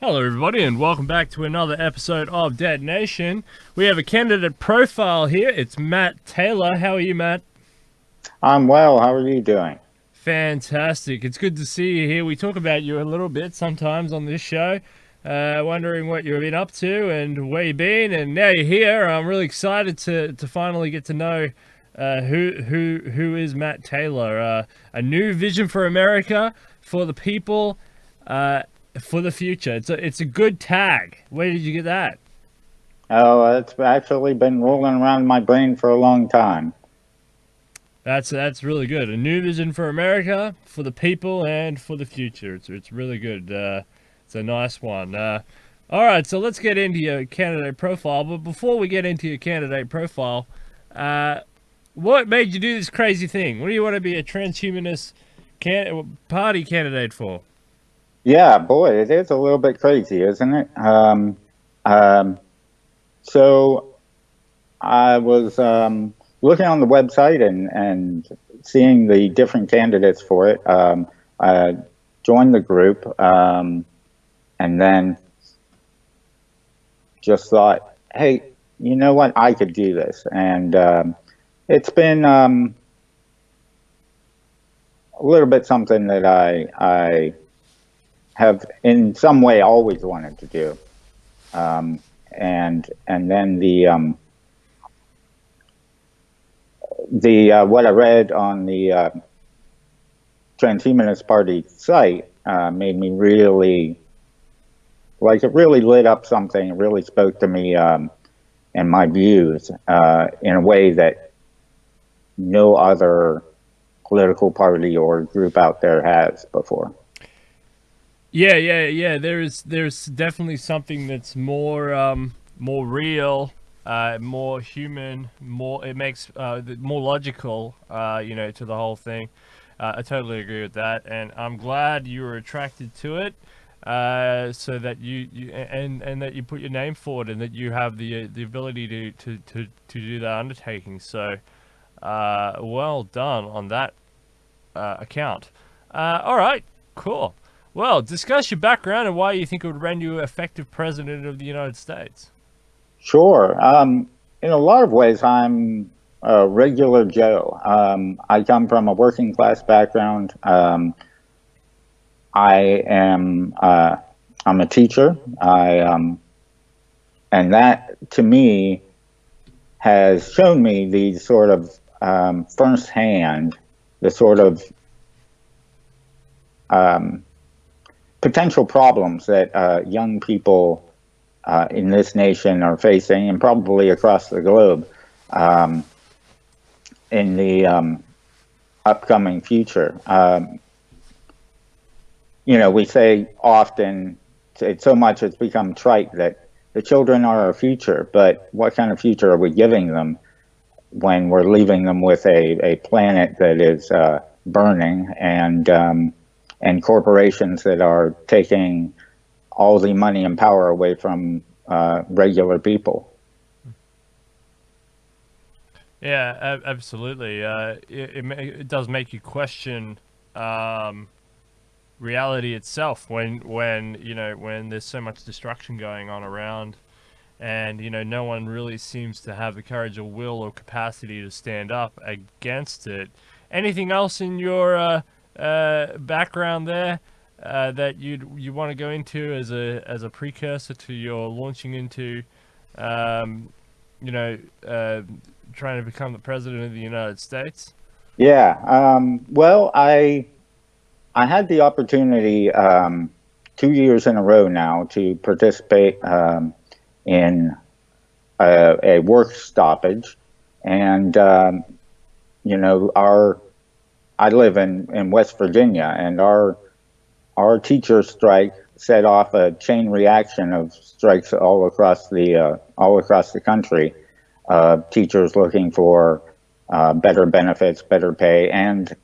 Hello everybody and welcome back to another episode of Dead Nation. We have a candidate profile here. It's Matt Taylor. How are you, Matt? I'm well. How are you doing? Fantastic. It's good to see you here. We talk about you a little bit sometimes on this show. Wondering what you've been up to and where you've been, and now you're here. I'm really excited to finally get to know who is Matt Taylor. A new vision for America, for the people, for the future. It's a good tag. Where did you get that? Oh, it's actually been rolling around in my brain for a long time. That's really good. A new vision for America, for the people, and for the future. It's really good. It's a nice one. All right, so let's get into your candidate profile. But before we get into your candidate profile, what made you do this crazy thing? What do you want to be a transhumanist party candidate for? Yeah, boy, it is a little bit crazy, isn't it? Um, so I was looking on the website and seeing the different candidates for it. I joined the group and then just thought, hey, you know what? I could do this. And it's been a little bit something that I have in some way always wanted to do. And then the what I read on the Transhumanist Party site made me really, like, it really lit up something. It really spoke to me and my views in a way that no other political party or group out there has before. Yeah. There's definitely something that's more real, more human, more it makes more logical, to the whole thing. I totally agree with that, and I'm glad you were attracted to it. So that and that you put your name forward, and that you have the ability to do that undertaking. So, well done on that account. All right, cool. Well, discuss your background and why you think it would render you effective president of the United States. Sure. In a lot of ways, I'm a regular Joe. I come from a working class background. I am I'm a teacher. And that to me has shown me the sort of firsthand, the sort of um, potential problems that young people in this nation are facing, and probably across the globe, um, in the upcoming future. We say often, it's so much it's become trite that the children are our future, but what kind of future are we giving them when we're leaving them with a planet that is burning, and corporations that are taking all the money and power away from regular people? Yeah, absolutely. It does make you question reality itself when there's so much destruction going on around, and no one really seems to have the courage or will or capacity to stand up against it. Anything else in your background there that you want to go into as a precursor to your launching into um, you know uh, trying to become the president of the United States? Yeah. Well, I had the opportunity 2 years in a row now to participate in a work stoppage, and our I live in West Virginia, and our teacher strike set off a chain reaction of strikes all across the country. Teachers looking for better benefits, better pay, and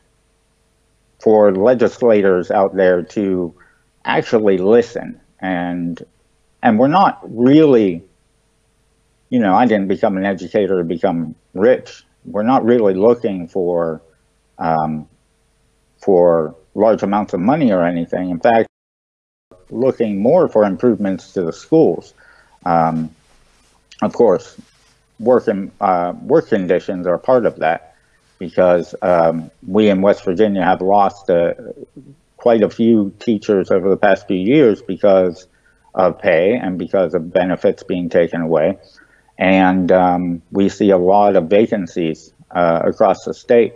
for legislators out there to actually listen. And we're not really, I didn't become an educator to become rich. We're not really looking um, for large amounts of money or anything. In fact, looking more for improvements to the schools. Of course, work conditions are part of that, because we in West Virginia have lost quite a few teachers over the past few years because of pay and because of benefits being taken away. And we see a lot of vacancies across the state.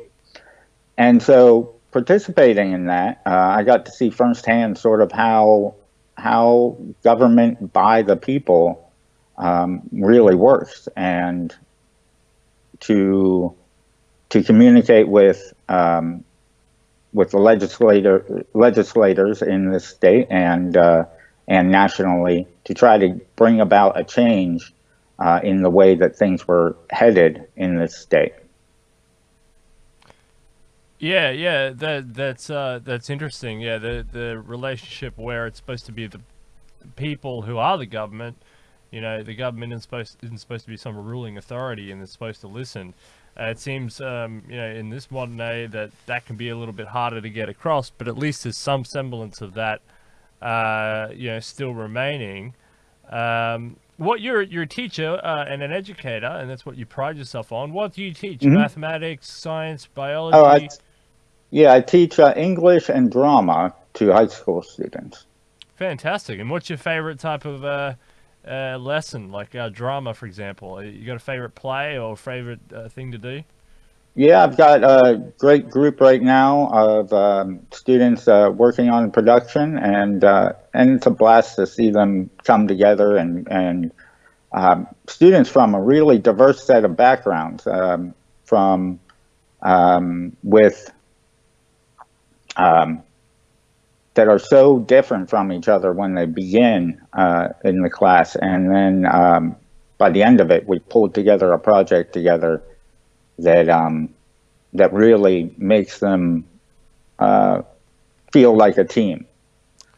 And so participating in that, I got to see firsthand sort of how government by the people really works, and to communicate with the legislators in the state and nationally, to try to bring about a change in the way that things were headed in this state. Yeah, that's interesting. Yeah, the relationship where it's supposed to be the people who are the government. You know, the government isn't supposed to be some ruling authority, and it's supposed to listen. It seems, you know, in this modern day that can be a little bit harder to get across, but at least there's some semblance of that, you know, still remaining. What you're a teacher and an educator, and that's what you pride yourself on. What do you teach? Mm-hmm. Mathematics, science, biology? I teach English and drama to high school students. Fantastic. And what's your favorite type of lesson, like drama, for example? You got a favorite play or favorite thing to do? Yeah, I've got a great group right now of students working on production, and it's a blast to see them come together, and students from a really diverse set of backgrounds, from with that are so different from each other when they begin in the class, and then by the end of it, we pulled together a project together that really makes them feel like a team.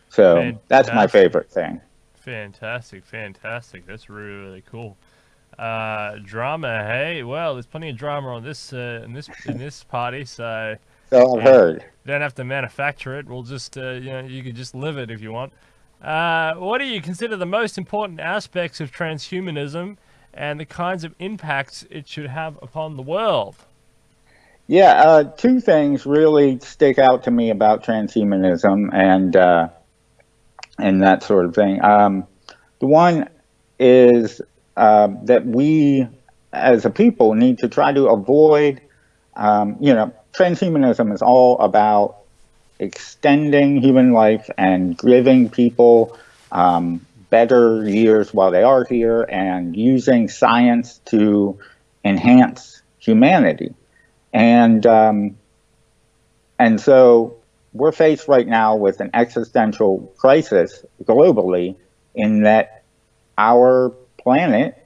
So that's my favorite thing. Fantastic. That's really cool. Drama, hey, well, there's plenty of drama on this in this party, so I've heard. Don't have to manufacture it. We'll just you know, you can just live it if you want. What do you consider the most important aspects of transhumanism, and the kinds of impacts it should have upon the world? Yeah, two things really stick out to me about transhumanism and that sort of thing. The one is that we, as a people, need to try to avoid. You know, transhumanism is all about extending human life and giving people better years while they are here, and using science to enhance humanity. And so we're faced right now with an existential crisis globally, in that our planet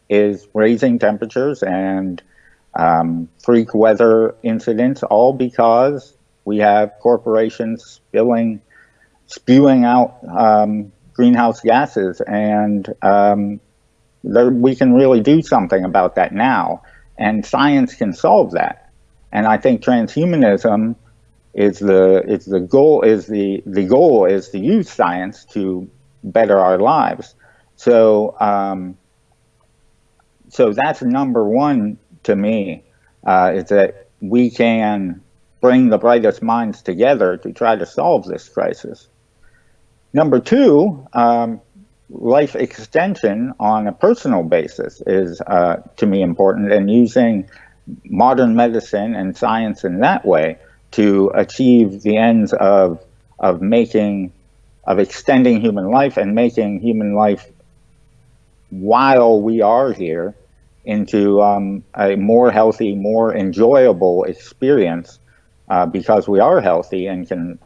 is raising temperatures and freak weather incidents, all because we have corporations spewing out greenhouse gases, and we can really do something about that now, and science can solve that. And I think transhumanism is the goal is to use science to better our lives. So so that's number one to me, is that we can bring the brightest minds together to try to solve this crisis. Number two, life extension on a personal basis is, to me, important, and using modern medicine and science in that way to achieve the ends of extending human life, and making human life while we are here into a more healthy, more enjoyable experience, because we are healthy and can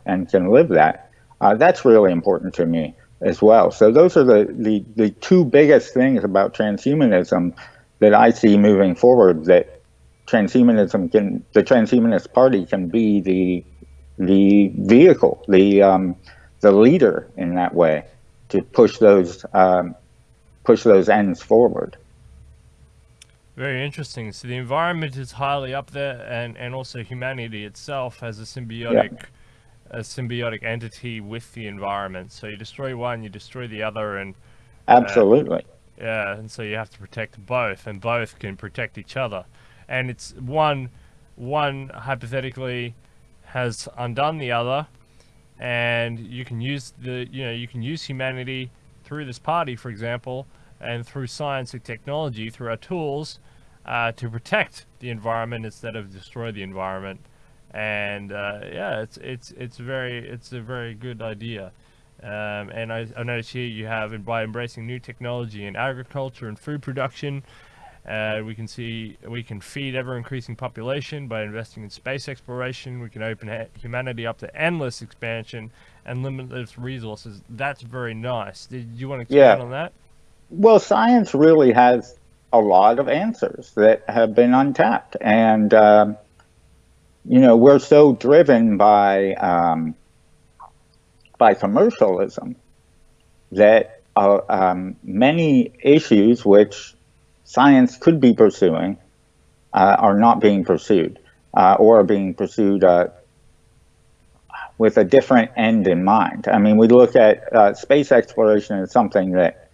live that. That's really important to me as well. So those are the two biggest things about transhumanism that I see moving forward. That the Transhumanist Party can be the vehicle, the leader in that way, to push those ends forward. Very interesting. So the environment is highly up there, and also humanity itself has a symbiotic a symbiotic entity with the environment. So you destroy one, you destroy the other, and Absolutely. yeah, and so you have to protect both, and both can protect each other. And it's one hypothetically has undone the other, and you can use you can use humanity through this party, for example, and through science and technology, through our tools, to protect the environment instead of destroy the environment. And yeah, it's a very good idea. And I notice here you have, by embracing new technology in agriculture and food production, we can feed ever-increasing population. By investing in space exploration, we can open humanity up to endless expansion and limitless resources. That's very nice. Did you want to expand Yeah. on that? Well, science really has a lot of answers that have been untapped, and we're so driven by commercialism that many issues which science could be pursuing are not being pursued, or are being pursued with a different end in mind. I mean, we look at space exploration as something that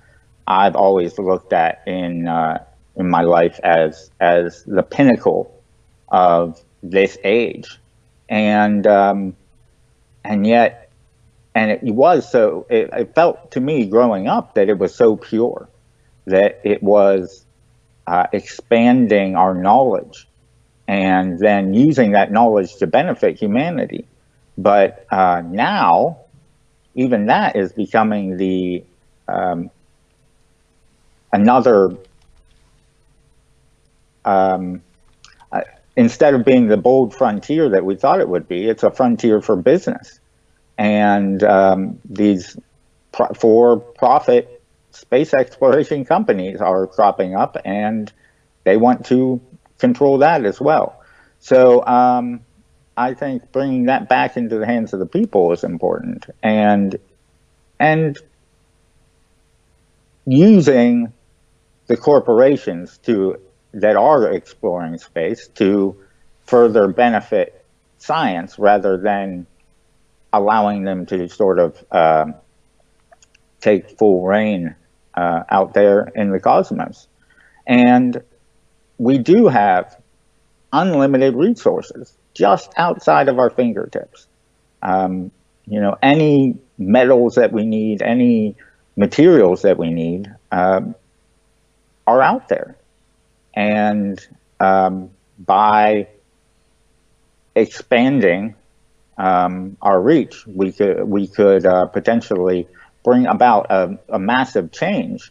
I've always looked at in my life as the pinnacle of this age, and yet. And it felt to me growing up that it was so pure, that it was expanding our knowledge and then using that knowledge to benefit humanity. But now, even that is becoming the another, instead of being the bold frontier that we thought it would be, it's a frontier for business. And these for-profit space exploration companies are cropping up, and they want to control that as well. So I think bringing that back into the hands of the people is important, and using the corporations that are exploring space to further benefit science rather than allowing them to sort of take full reign out there in the cosmos. And we do have unlimited resources just outside of our fingertips. Any metals that we need, any materials that we need are out there. And by expanding our reach, we could potentially bring about a massive change,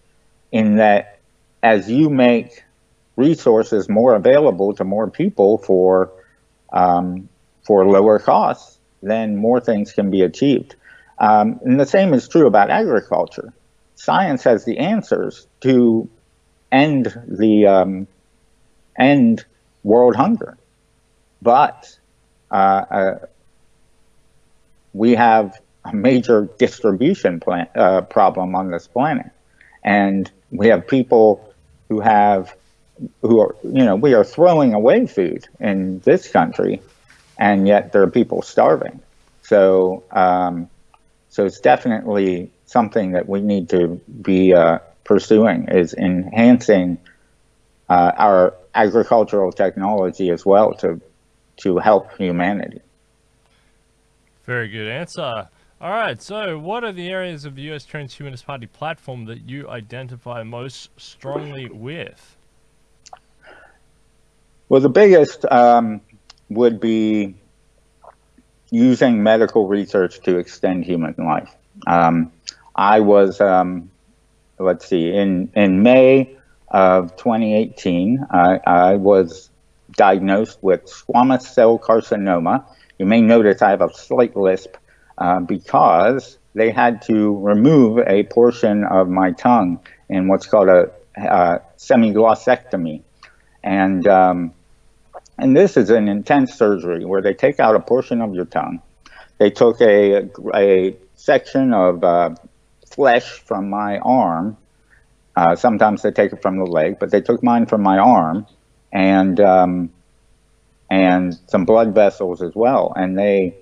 in that as you make resources more available to more people for lower costs, then more things can be achieved. And the same is true about agriculture. Science has the answers to end world hunger, but we have a major distribution problem on this planet, and we have people who are, we are throwing away food in this country, and yet there are people starving. So, so it's definitely something that we need to be pursuing, is enhancing our agricultural technology as well to help humanity. Very good answer. All right, so what are the areas of the U.S. Transhumanist Party platform that you identify most strongly with? Well, the biggest would be using medical research to extend human life. I was, let's see, in May of 2018, I was diagnosed with squamous cell carcinoma. You may notice I have a slight lisp because they had to remove a portion of my tongue in what's called a semiglossectomy. And this is an intense surgery where they take out a portion of your tongue. They took a section of flesh from my arm. Sometimes they take it from the leg, but they took mine from my arm, and some blood vessels as well. And they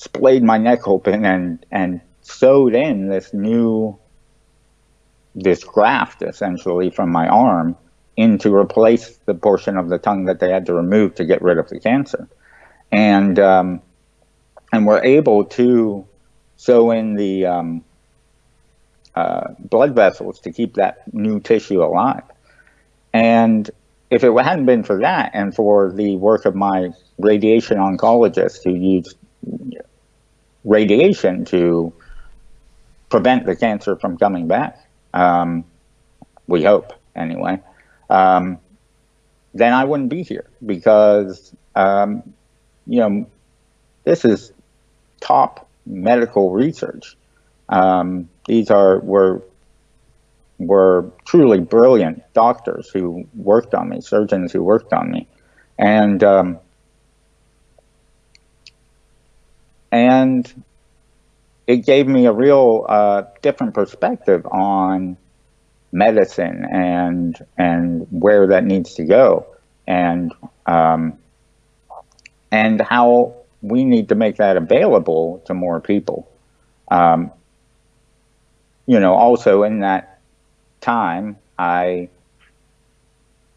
splayed my neck open and sewed in this graft essentially from my arm in to replace the portion of the tongue that they had to remove to get rid of the cancer. And we're able to sew in the blood vessels to keep that new tissue alive. And if it hadn't been for that and for the work of my radiation oncologist who used radiation to prevent the cancer from coming back, we hope anyway, then I wouldn't be here because, this is top medical research. These were truly brilliant doctors who worked on me, surgeons who worked on me, and it gave me a real different perspective on medicine and where that needs to go, and how we need to make that available to more people. Also in that time, I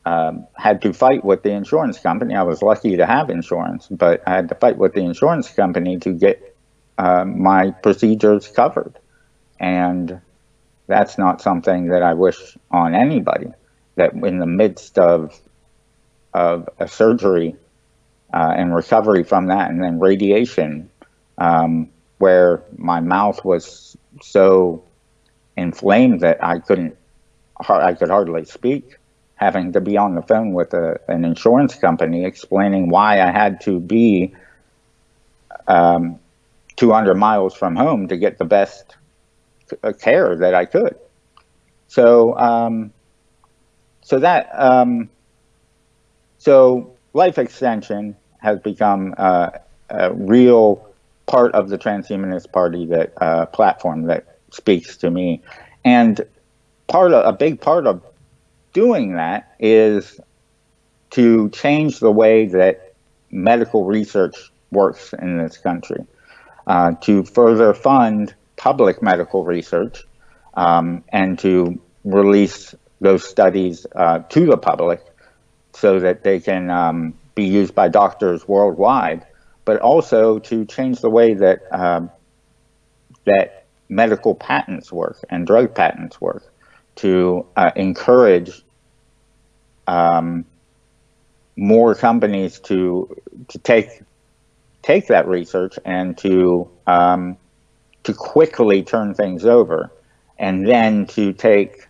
had to fight with the insurance company. I was lucky to have insurance, but I had to fight with the insurance company to get my procedures covered. And that's not something that I wish on anybody, that in the midst of a surgery and recovery from that, and then radiation, where my mouth was so inflamed that I could hardly speak, having to be on the phone with an insurance company explaining why I had to be 200 miles from home to get the best care that I could. So life extension has become a real part of the Transhumanist Party, that platform that speaks to me. And a big part of doing that is to change the way that medical research works in this country, to further fund public medical research, and to release those studies to the public so that they can be used by doctors worldwide, but also to change the way that that medical patents work and drug patents work, to encourage more companies to take that research and to quickly turn things over, and then to take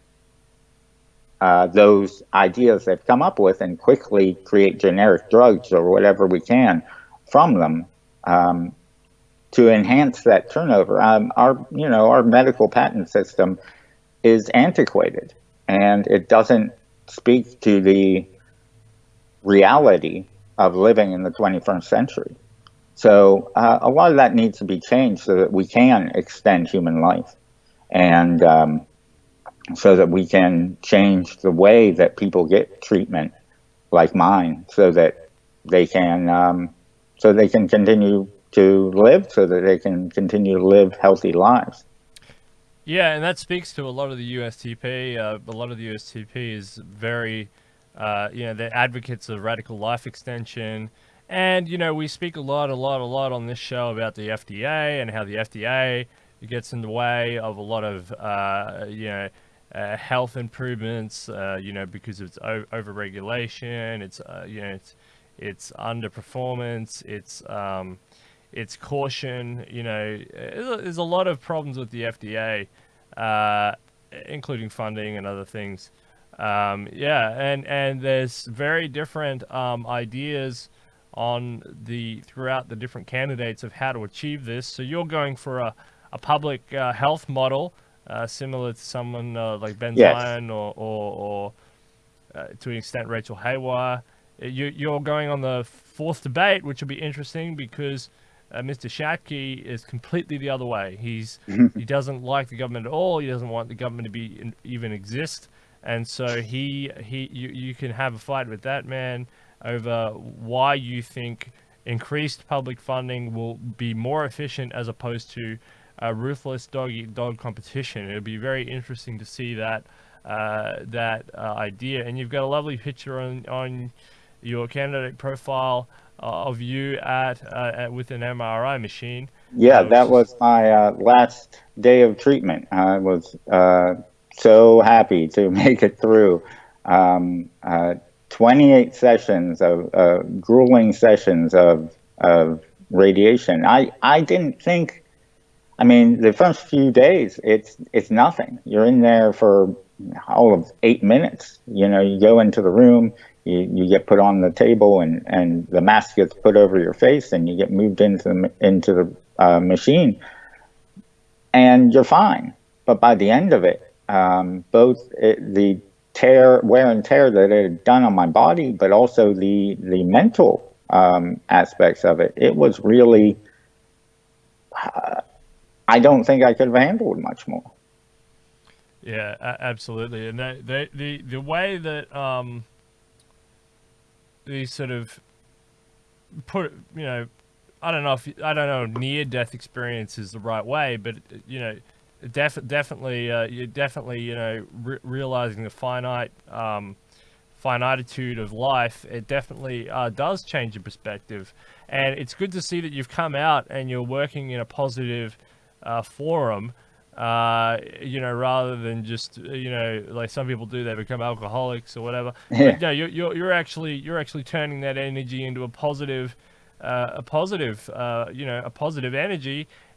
those ideas they've come up with and quickly create generic drugs or whatever we can from them, to enhance that turnover. Our medical patent system is antiquated, and it doesn't speak to the reality of living in the 21st century. So a lot of that needs to be changed so that we can extend human life, and so that we can change the way that people get treatment like mine, so that they can continue to live, so that they can continue to live healthy lives. Yeah, and that speaks to a lot of the USTP. A lot of the USTP is very, they're advocates of radical life extension. And, we speak a lot on this show about the FDA and how the FDA gets in the way of a lot of, health improvements, because of its overregulation, it's underperformance, it's caution. There's a lot of problems with the FDA, including funding and other things. And there's very different ideas throughout the different candidates of how to achieve this. So you're going for a public health model, similar to someone like Ben Zion, or to an extent Rachel Haywire. You're going on the fourth debate, which will be interesting because Mr. Shatke is completely the other way. He doesn't like the government at all. He doesn't want the government to even exist. And so you can have a fight with that man over why you think increased public funding will be more efficient as opposed to ruthless dog eat dog competition. It'll be very interesting to see that idea. And you've got a lovely picture on your candidate profile of you with an MRI machine. Yeah, Which that is was my last day of treatment. I was so happy to make it through. Um, uh, 28 sessions of grueling sessions of radiation. I didn't think. I mean, the first few days, it's nothing. You're in there for all of 8 minutes. You know, you go into the room, you get put on the table, and the mask gets put over your face, and you get moved into the machine, and you're fine. But by the end of it, the wear and tear that it had done on my body, but also the mental aspects of it, it was really. I don't think I could have handled much more. yeah, absolutely. And the way that these sort of put, I don't know if near death experience is the right way, but definitely you're definitely realizing the finitude of life. It definitely does change your perspective, and it's good to see that you've come out and you're working in a positive forum. Rather than just like some people do, they become alcoholics or whatever. Yeah. But no, you're actually turning that energy into a positive energy,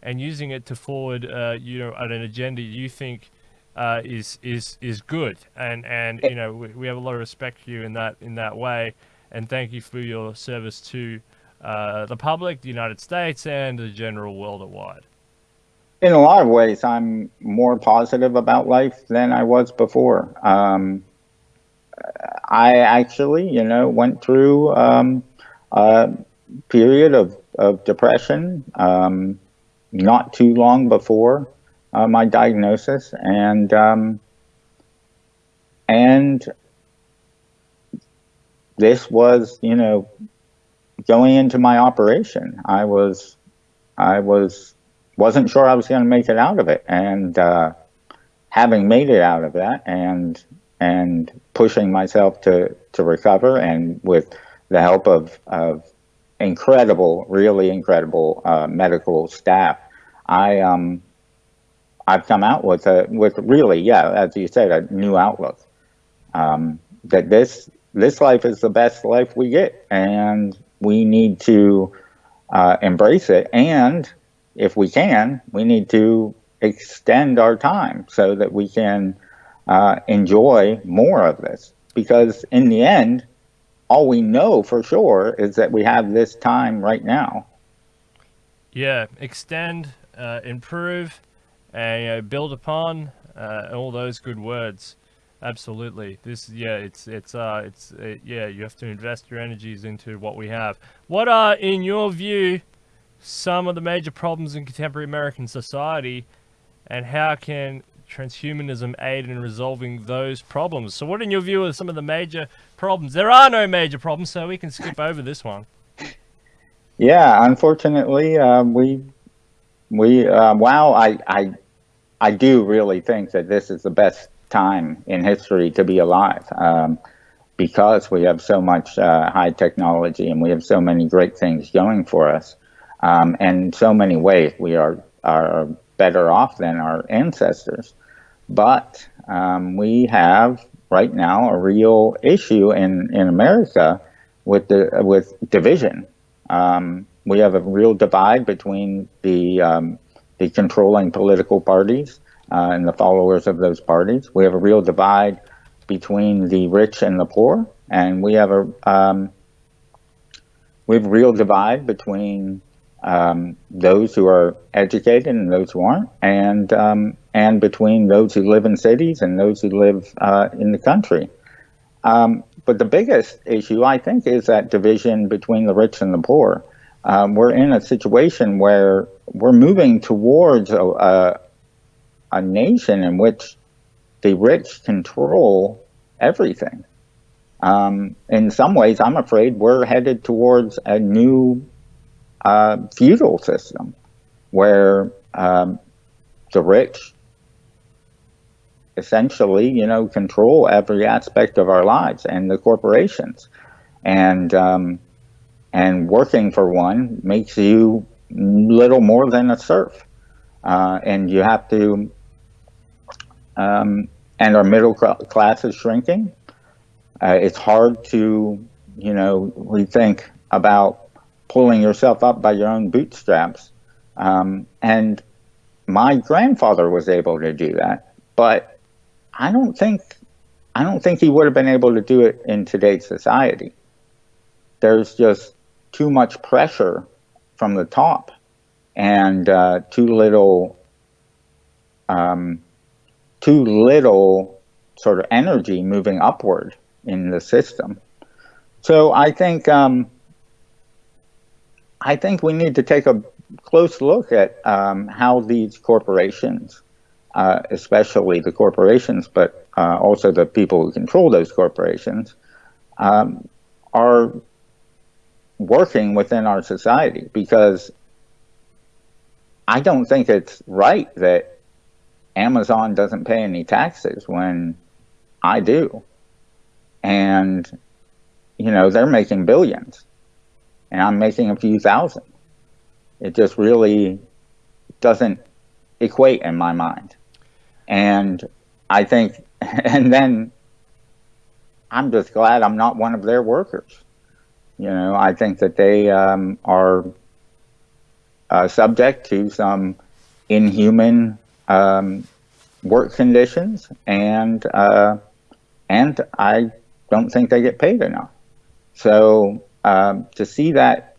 and using it to forward an agenda you think is good, and we have a lot of respect for you in that way, and thank you for your service to the public, the United States, and the general world at wide. In a lot of ways, I'm more positive about life than I was before. I actually, went through a period of depression not too long before my diagnosis, and this was, going into my operation. I wasn't sure I was going to make it out of it, and having made it out of that, and pushing myself to recover, and with the help of really incredible medical staff, I've come out with really, yeah, as you said, a new outlook. That this life is the best life we get, and we need to embrace it. And if we can, we need to extend our time so that we can enjoy more of this. Because in the end, all we know for sure is that we have this time right now. Yeah, extend, improve, and build upon all those good words. Absolutely. You have to invest your energies into what we have. What are, in your view, some of the major problems in contemporary American society, and how can transhumanism aid in resolving those problems? So what, in your view, are some of the major problems? There are no major problems, so we can skip over this one. Yeah, unfortunately, wow, I do really think that this is the best time in history to be alive, because we have so much high technology, and we have so many great things going for us, and in so many ways we are better off than our ancestors. But we have right now a real issue in America with division. We have a real divide between the controlling political parties and the followers of those parties. We have a real divide between the rich and the poor, and we have a real divide between those who are educated and those who aren't, and between those who live in cities and those who live in the country. But the biggest issue, I think, is that division between the rich and the poor. We're in a situation where we're moving towards a nation in which the rich control everything. In some ways, I'm afraid we're headed towards a new feudal system where the rich essentially, control every aspect of our lives, and the corporations, and working for one makes you little more than a serf, and you have to, and our middle class is shrinking. It's hard to, we think about pulling yourself up by your own bootstraps, and my grandfather was able to do that, but I don't think he would have been able to do it in today's society. There's just too much pressure from the top, and too little sort of energy moving upward in the system. So I think we need to take a close look at how these corporations, especially the corporations, but also the people who control those corporations, are working within our society, because I don't think it's right that Amazon doesn't pay any taxes when I do. And, they're making billions and I'm making a few thousand. It just really doesn't equate in my mind. And I think, and then I'm just glad I'm not one of their workers. I think that they are subject to some inhuman work conditions, and I don't think they get paid enough. So to see that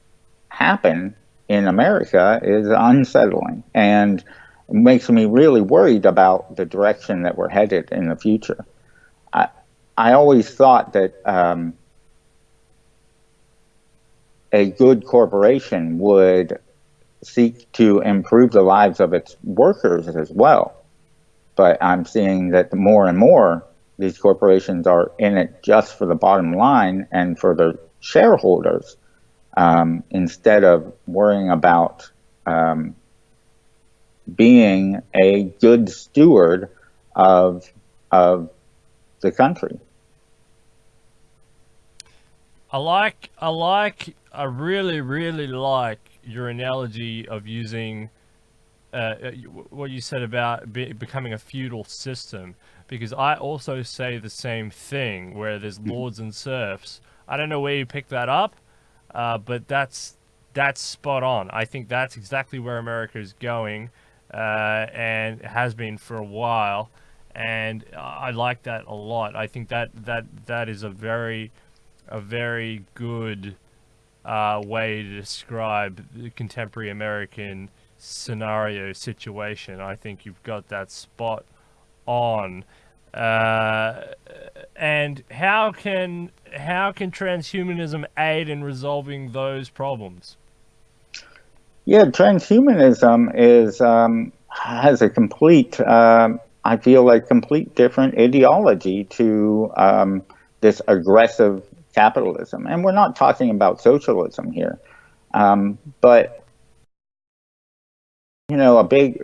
happen in America is unsettling, and makes me really worried about the direction that we're headed in the future. I always thought that a good corporation would seek to improve the lives of its workers as well. But I'm seeing that more and more these corporations are in it just for the bottom line and for their shareholders, instead of worrying about being a good steward of the country. I really, really like your analogy of using what you said about becoming a feudal system, because I also say the same thing, where there's lords and serfs. I don't know where you picked that up, but that's spot on. I think that's exactly where America is going, and has been for a while, and I like that a lot. I think that is a very good way to describe the contemporary American scenario situation. I think you've got that spot on. And how can transhumanism aid in resolving those problems? Yeah, transhumanism is has a complete, I feel like, complete different ideology to this aggressive capitalism, and we're not talking about socialism here, but a big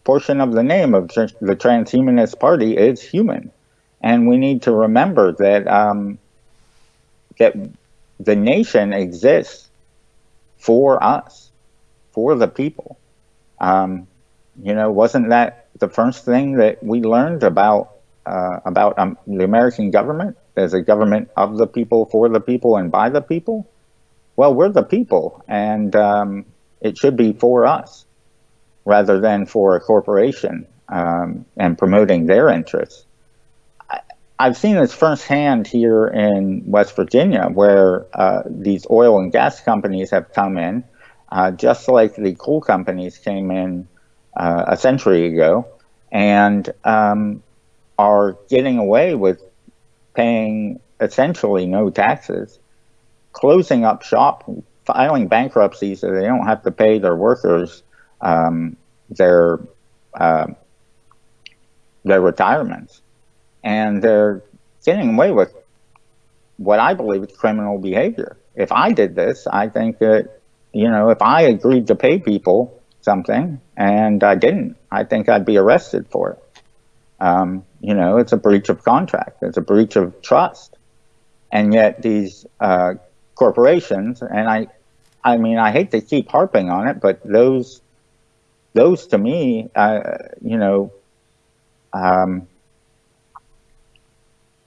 portion of the name of the Transhumanist Party is human, and we need to remember that that the nation exists for us, for the people. Wasn't that the first thing that we learned about the American government? There's a government of the people, for the people, and by the people. Well, we're the people, and it should be for us rather than for a corporation, and promoting their interests. I've seen this firsthand here in West Virginia, where these oil and gas companies have come in, just like the coal companies came in a century ago, and are getting away with paying essentially no taxes, closing up shop, filing bankruptcy so they don't have to pay their workers their retirements. And they're getting away with what I believe is criminal behavior. If I did this, I think that if I agreed to pay people something and I didn't, I think I'd be arrested for it. It's a breach of contract. It's a breach of trust. And yet these corporations, and I mean, I hate to keep harping on it, but those to me,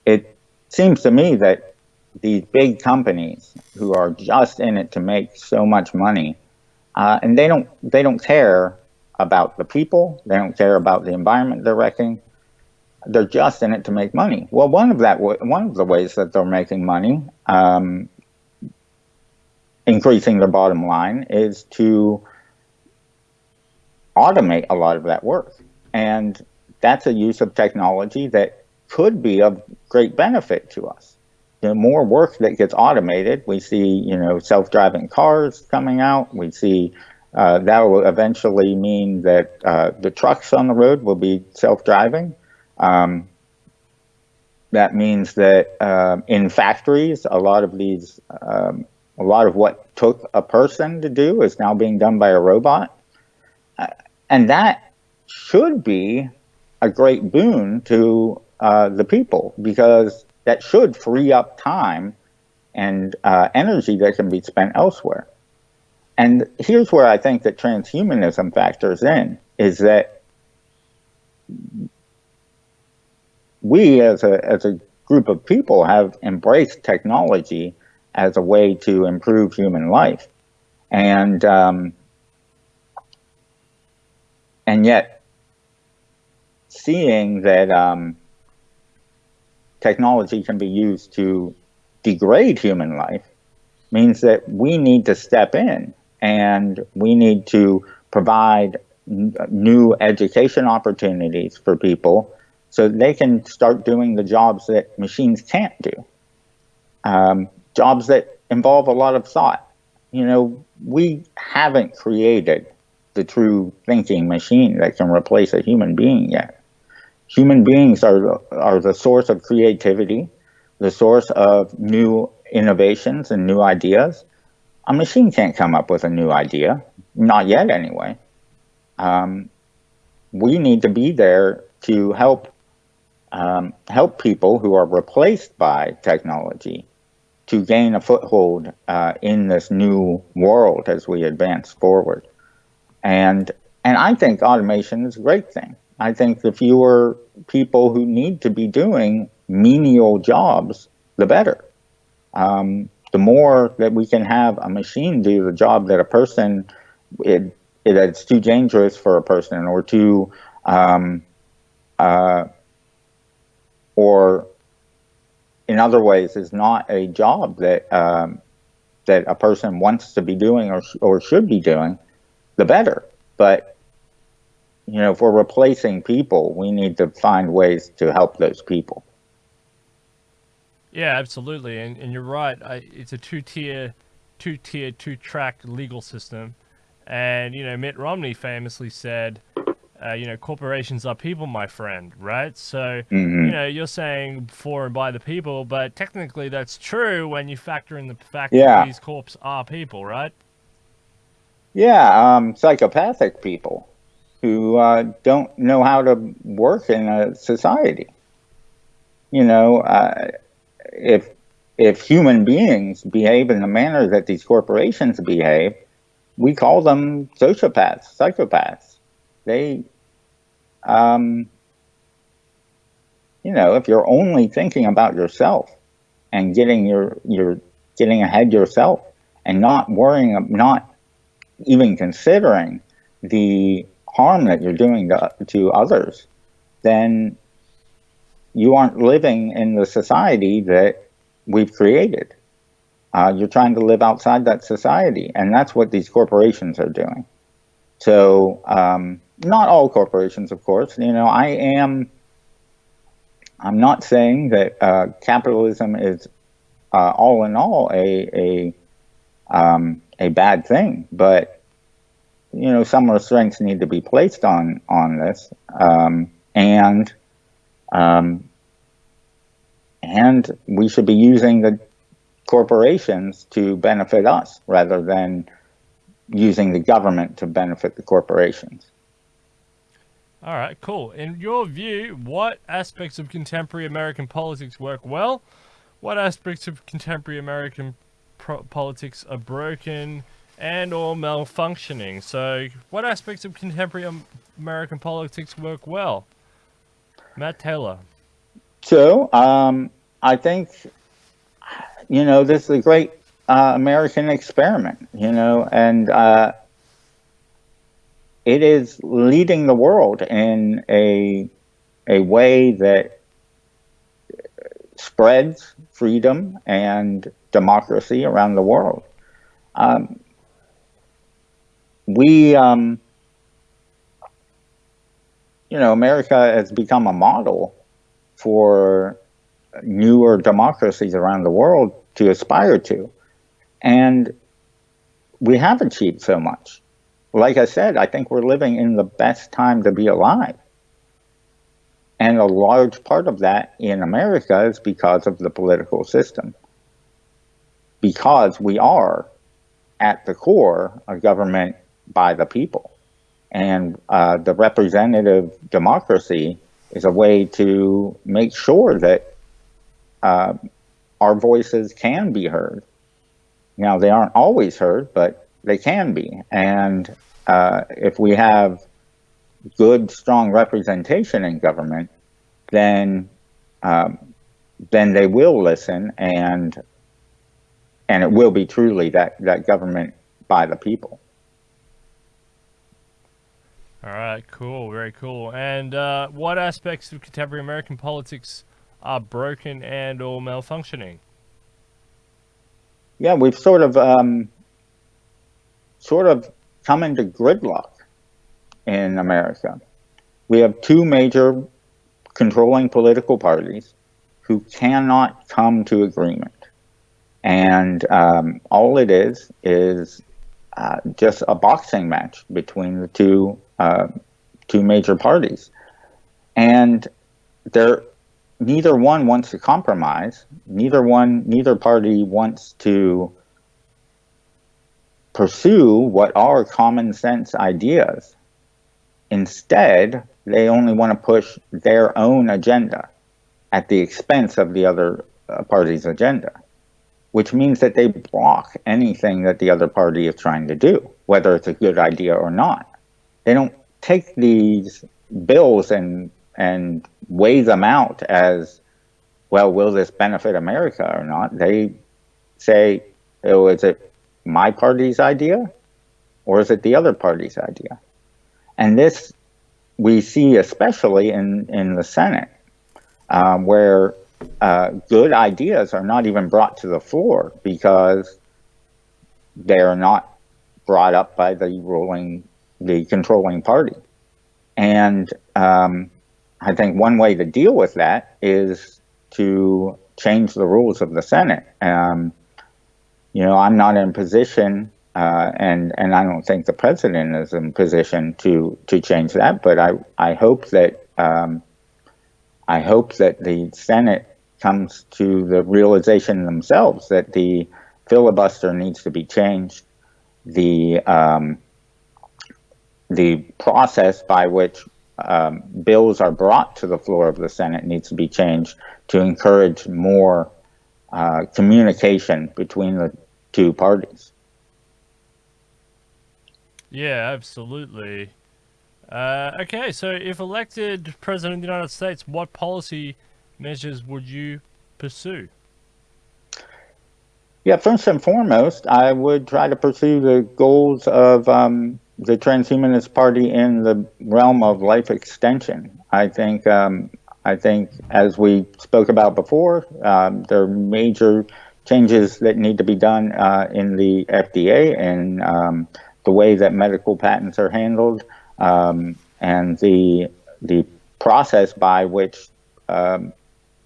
it seems to me that these big companies who are just in it to make so much money, and they don't care about the people, they don't care about the environment they're wrecking. They're just in it to make money. Well, one of the ways that they're making money, increasing their bottom line, is to automate a lot of that work, and that's a use of technology that could be of great benefit to us. The more work that gets automated, we see, self-driving cars coming out. We see that will eventually mean that the trucks on the road will be self-driving. That means that in factories, a lot of what took a person to do is now being done by a robot. And that should be a great boon to the people, because that should free up time and energy that can be spent elsewhere. And here's where I think that transhumanism factors in, is that we as a group of people have embraced technology as a way to improve human life. And yet seeing that technology can be used to degrade human life means that we need to step in, and we need to provide new education opportunities for people so they can start doing the jobs that machines can't do. Jobs that involve a lot of thought. We haven't created the true thinking machine that can replace a human being yet. Human beings are the source of creativity, the source of new innovations and new ideas. A machine can't come up with a new idea, not yet anyway. We need to be there to help people who are replaced by technology to gain a foothold in this new world as we advance forward. And I think automation is a great thing. I think the fewer people who need to be doing menial jobs, the better. The more that we can have a machine do the job that a person, it's too dangerous for a person, or too, or in other ways is not a job that a person wants to be doing or should be doing, the better. But if we're replacing people, we need to find ways to help those people. Yeah, absolutely, and you're right. It's a two-track legal system, and Mitt Romney famously said, corporations are people, my friend, right? So, you're saying for and by the people, but technically that's true when you factor in the fact that these corps are people, right? Yeah, psychopathic people who don't know how to work in a society. If human beings behave in the manner that these corporations behave, we call them sociopaths, psychopaths. They, if you're only thinking about yourself and getting ahead yourself, and not even considering the harm that you're doing to others, then you aren't living in the society that we've created. You're trying to live outside that society, and that's what these corporations are doing. So, not all corporations, of course. I'm not saying that capitalism is all in all a bad thing, but some restraints need to be placed on this, and we should be using the corporations to benefit us rather than using the government to benefit the corporations. All right, cool. In your view, what aspects of contemporary American politics work well? What aspects of contemporary American politics are broken and or malfunctioning? So, what aspects of contemporary American politics work well? Matt Taylor. So I think, this is a great American experiment, and it is leading the world in a way that spreads freedom and democracy around the world. America has become a model for newer democracies around the world to aspire to. And we have achieved so much. Like I said, I think we're living in the best time to be alive. And a large part of that in America is because of the political system. Because we are, at the core, a government by the people. And the representative democracy is a way to make sure that our voices can be heard. Now, they aren't always heard, but they can be. And if we have good, strong representation in government, then they will listen, and it will be truly that government by the people. All right, cool, very cool. And what aspects of contemporary American politics are broken and or malfunctioning? Yeah, we've sort of come into gridlock in America. We have two major controlling political parties who cannot come to agreement. And all it is just a boxing match between the two major parties. And neither one wants to compromise. Neither party wants to pursue what are common sense ideas. Instead, they only want to push their own agenda at the expense of the other party's agenda, which means that they block anything that the other party is trying to do, whether it's a good idea or not. They don't take these bills and weigh them out as, well, will this benefit America or not? They say, oh, is it my party's idea or is it the other party's idea? And this we see especially in the Senate, where good ideas are not even brought to the floor because they are not brought up by the controlling party. And I think one way to deal with that is to change the rules of the Senate. I'm not in position, and I don't think the president is in position to change that. But I hope that the Senate comes to the realization themselves that the filibuster needs to be changed. The process by which bills are brought to the floor of the Senate needs to be changed to encourage more communication between the two parties. Yeah, absolutely. Okay, so if elected President of the United States, what policy measures would you pursue? Yeah, first and foremost, I would try to pursue the goals of the transhumanist party in the realm of life extension. I think, as we spoke about before, there are major changes that need to be done in the FDA and the way that medical patents are handled, and the process by which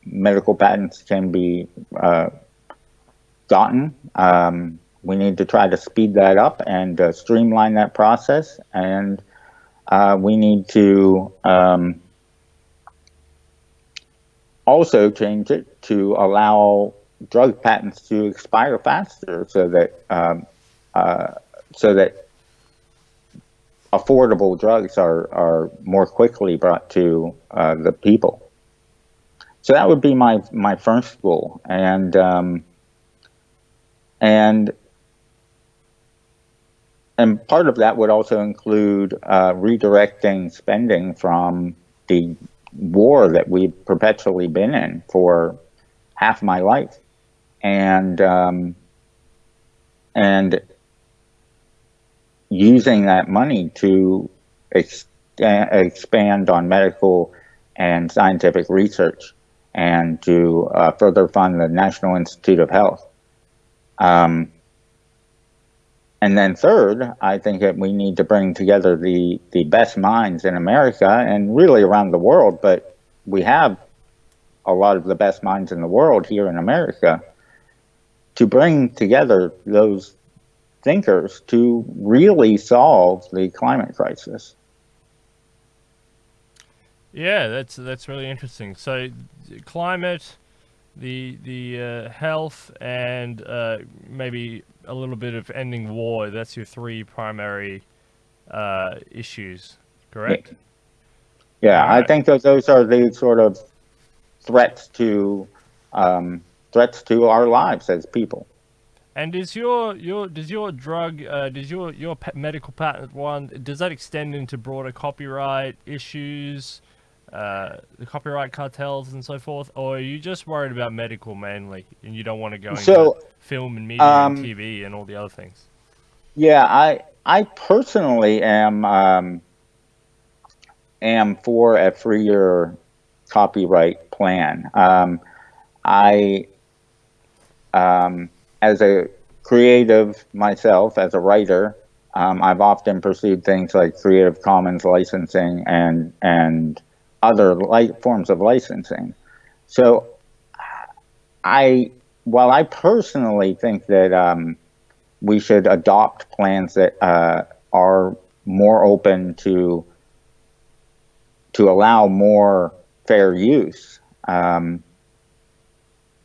medical patents can be gotten. We need to try to speed that up and streamline that process, and we need to also change it to allow drug patents to expire faster, so that affordable drugs are more quickly brought to the people. So that would be my first goal, and part of that would also include redirecting spending from the war that we've perpetually been in for half my life, and using that money to expand on medical and scientific research, and to further fund the National Institute of Health. And then third, I think that we need to bring together the best minds in America and really around the world, but we have a lot of the best minds in the world here in America, to bring together those thinkers to really solve the climate crisis. Yeah, that's really interesting. So, climate, the health, and maybe a little bit of ending war. That's your three primary issues, correct? Yeah, All I right. think that those are the sort of threats to our lives as people. And is your drug does your medical patent one, does that extend into broader copyright issues, the copyright cartels and so forth, or are you just worried about medical mainly, and you don't want to go into So, film and media and um, TV and all the other things? yeah, I personally am for a freer copyright plan. I As a creative myself, as a writer, I've often pursued things like Creative Commons licensing and other forms of licensing. So I, while I personally think that we should adopt plans that are more open to allow more fair use,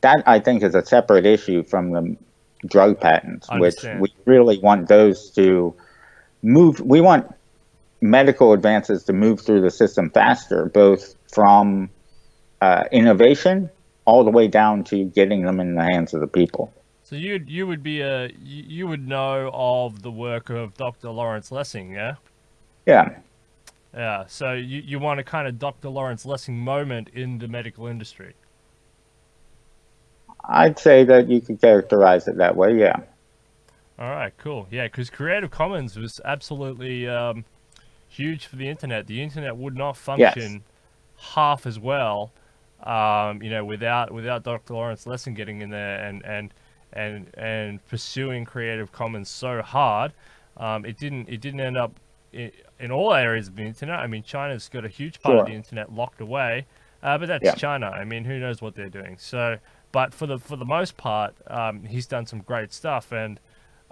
that I think is a separate issue from the drug patents, which Understand. we really want those to move. We want medical advances to move through the system faster, both from innovation all the way down to getting them in the hands of the people. So you would be you would know of the work of Dr. Lawrence Lessing, yeah? Yeah, Yeah. So you want a kind of Dr. Lawrence Lessing moment in the medical industry. I'd say that you could characterize it that way. Yeah, All right, cool. Yeah, because Creative Commons was absolutely huge for the internet. The internet would not yes, function half as well, without Dr. Lawrence Lessing getting in there and pursuing Creative Commons so hard. It didn't end up in all areas of the internet. I mean, China's got a huge part of the sure, internet locked away, but that's yeah, China. I mean, who knows what they're doing? So, but for the most part, he's done some great stuff, and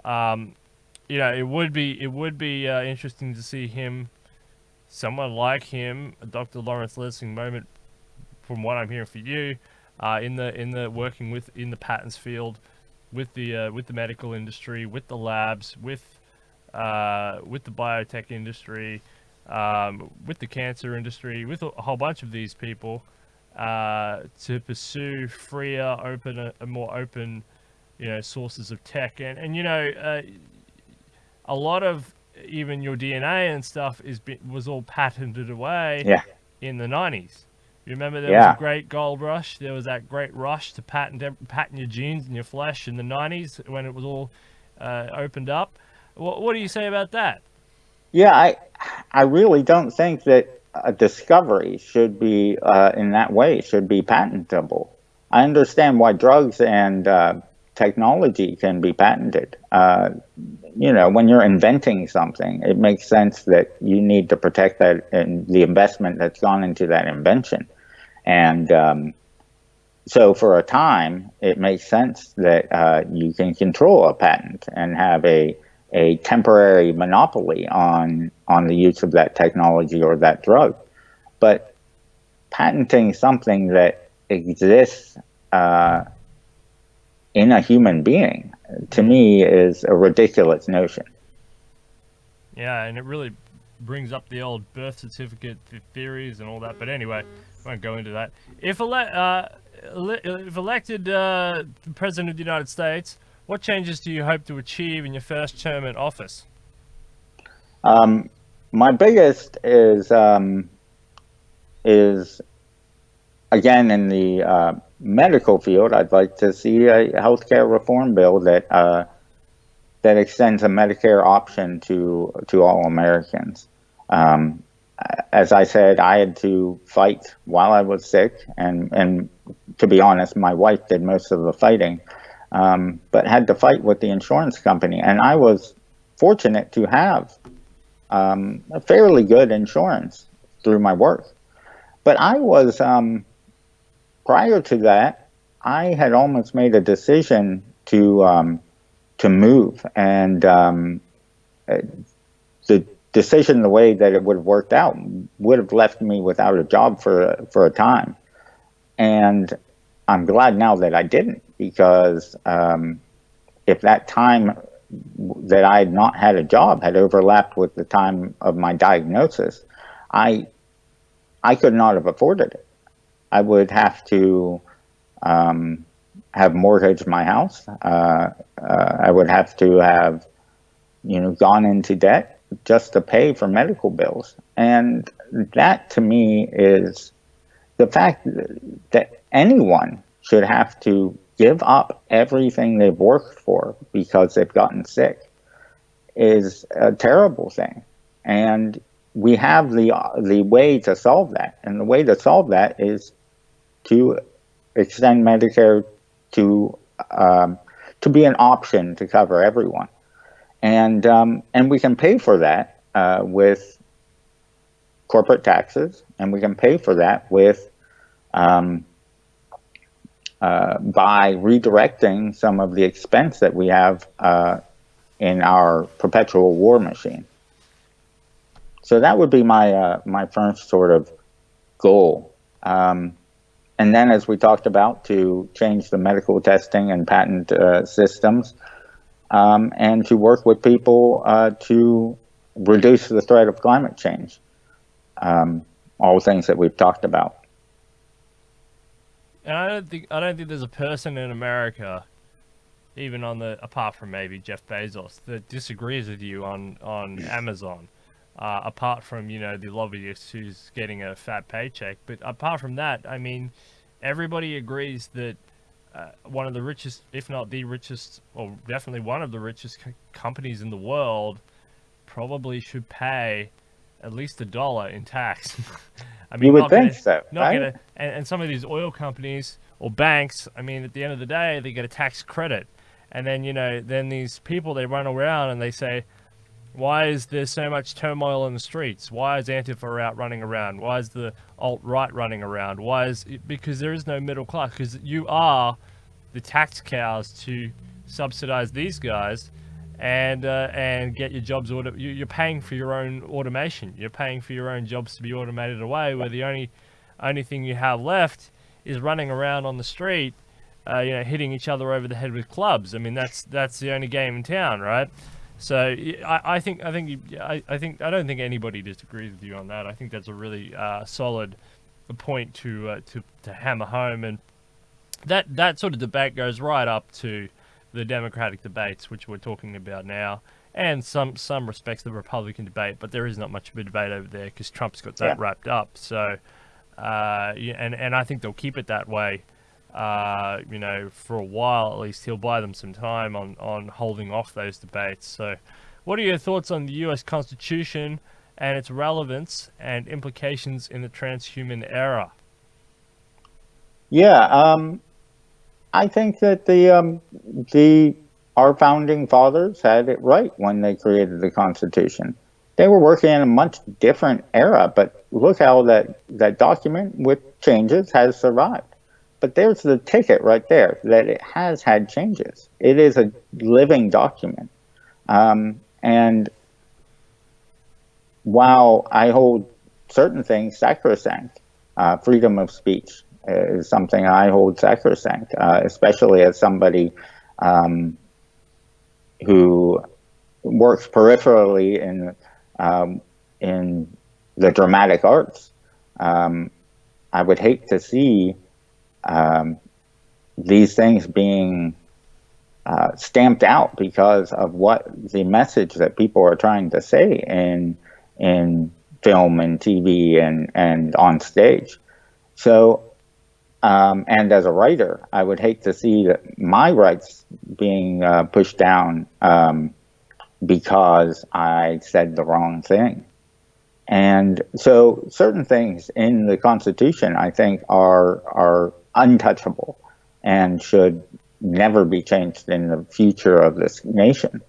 um, it would be interesting to see him, someone like him, a Dr. Lawrence Lessing moment, from what I'm hearing for you, in the working in the patents field, with the medical industry, with the labs, with the biotech industry, with the cancer industry, with a whole bunch of these people, to pursue freer, more open, sources of tech, and a lot of even your DNA and stuff was all patented away yeah, in the 90s. You remember there was a yeah. great gold rush. There was that great rush to patent your genes and your flesh in the 90s when it was all opened up. What do you say about that? Yeah, I really don't think that a discovery should be in that way should be patentable. I understand why drugs and technology can be patented. When you're inventing something, it makes sense that you need to protect that and the investment that's gone into that invention. And so, for a time, it makes sense that you can control a patent and have a temporary monopoly on the use of that technology or that drug. But patenting something that exists in a human being, to Mm. me, is a ridiculous notion. Yeah, and it really brings up the old birth certificate theories and all that. But anyway, I won't go into that. If elected president of the United States, what changes do you hope to achieve in your first term in office? My biggest is again in the medical field. I'd like to see a healthcare reform bill that that extends a Medicare option to all Americans. As I said, I had to fight while I was sick, and to be honest, my wife did most of the fighting, but had to fight with the insurance company. And I was fortunate to have a fairly good insurance through my work. But I was, prior to that, I had almost made a decision to move, and the decision, the way that it would have worked out, would have left me without a job for a time. And I'm glad now that I didn't, because if that time that I had not had a job had overlapped with the time of my diagnosis, I could not have afforded it. I would have to have mortgaged my house. I would have to have, gone into debt just to pay for medical bills. And that to me is the fact that anyone should have to give up everything they've worked for because they've gotten sick is a terrible thing. And we have the way to solve that. And the way to solve that is to extend Medicare to be an option to cover everyone. And we can pay for that with corporate taxes, and we can pay for that with by redirecting some of the expense that we have in our perpetual war machine. So that would be my my first sort of goal. And then, as we talked about, to change the medical testing and patent systems, and to work with people to reduce the threat of climate change. All things that we've talked about. And I don't think there's a person in America, even apart from maybe Jeff Bezos, that disagrees with you on Amazon. Apart from, the lobbyist who's getting a fat paycheck. But apart from that, I mean, everybody agrees that one of the richest, if not the richest, or definitely one of the richest companies in the world probably should pay at least $1 in tax. I mean, you would think so, right? And some of these oil companies or banks, I mean, at the end of the day, they get a tax credit. And then, then these people, they run around and they say, why is there so much turmoil in the streets? Why is Antifa out running around? Why is the alt-right running around? Because there is no middle class. Because you are the tax cows to subsidize these guys and get your jobs. You're paying for your own automation. You're paying for your own jobs to be automated away, where the only thing you have left is running around on the street, hitting each other over the head with clubs. I mean, that's the only game in town, right? So I don't think anybody disagrees with you on that. I think that's a really solid point to hammer home, and that sort of debate goes right up to the Democratic debates, which we're talking about now, and some respects the Republican debate. But there is not much of a debate over there because Trump's got that wrapped up. So and I think they'll keep it that way. For a while at least. He'll buy them some time on holding off those debates. So what are your thoughts on the US Constitution and its relevance and implications in the transhuman era? I think that our founding fathers had it right when they created the Constitution. They were working in a much different era, but look how that document with changes has survived. But there's the ticket right there, that it has had changes. It is a living document. And while I hold certain things sacrosanct, freedom of speech is something I hold sacrosanct, especially as somebody who works peripherally in in the dramatic arts. I would hate to see these things being stamped out because of what the message that people are trying to say in film and TV and on stage. So, and as a writer, I would hate to see that my rights being pushed down because I said the wrong thing. And so, certain things in the Constitution, I think, are untouchable and should never be changed in the future of this nation.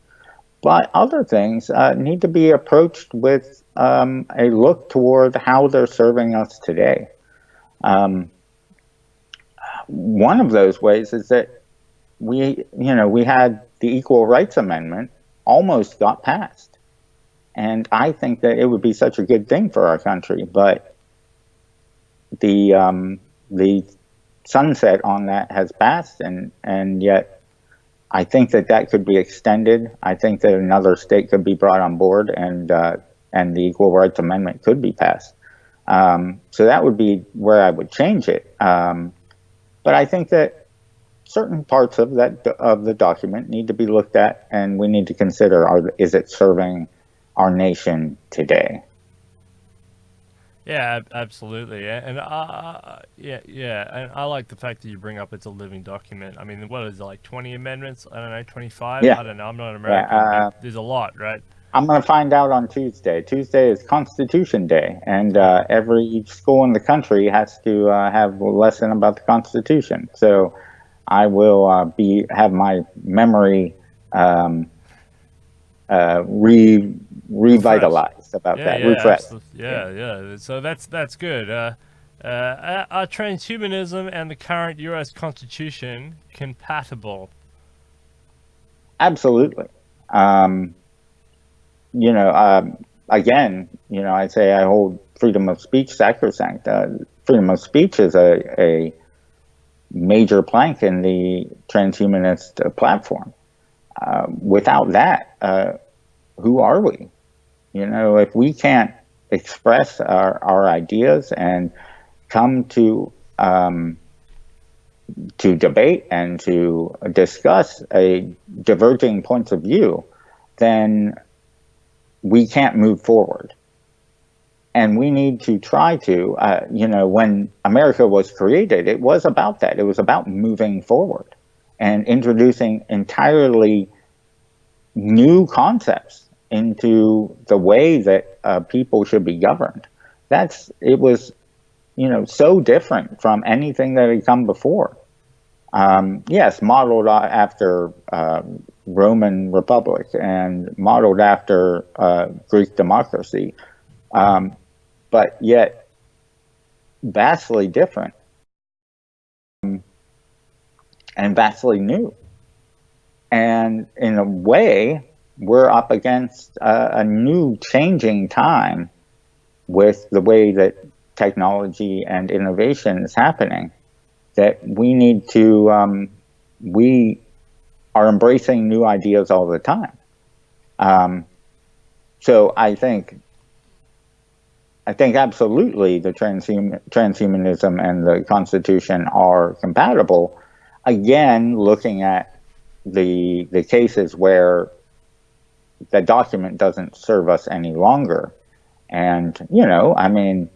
But other things need to be approached with a look toward how they're serving us today. One of those ways is that we had the Equal Rights Amendment almost got passed. And I think that it would be such a good thing for our country, but the sunset on that has passed, and yet I think that could be extended. I think that another state could be brought on board, and the Equal Rights Amendment could be passed. So that would be where I would change it. But I think that certain parts of the document need to be looked at, and we need to consider: is it serving our nation today? Yeah, absolutely. And and I like the fact that you bring up it's a living document. I mean, what is it, like 20 amendments? I don't know, 25? Yeah, I don't know. I'm not American, yeah. but there's a lot, right? I'm going to find out on Tuesday. Tuesday is Constitution Day, and every school in the country has to have a lesson about the Constitution. So I will have my memory um, Refresh. revitalized about Yeah, that, yeah, refreshed. absolutely. Yeah, Yeah. So that's good. Are transhumanism and the current U.S. Constitution compatible? absolutely. Um, again, I say I hold freedom of speech sacrosanct. Freedom of speech is a major plank in the transhumanist platform. Without that, who are we? If we can't express our ideas and come to debate and to discuss a diverging points of view, then we can't move forward. And we need to try to, when America was created, it was about that. It was about moving forward and introducing entirely new concepts into the way that people should be governed. It was, so different from anything that had come before. Yes, modeled after Roman Republic and modeled after Greek democracy, but yet vastly different and vastly new. And in a way, we're up against a new changing time with the way that technology and innovation is happening, that we are embracing new ideas all the time. So I think absolutely the transhumanism and the Constitution are compatible. Again, looking at the cases where the document doesn't serve us any longer. And, I mean,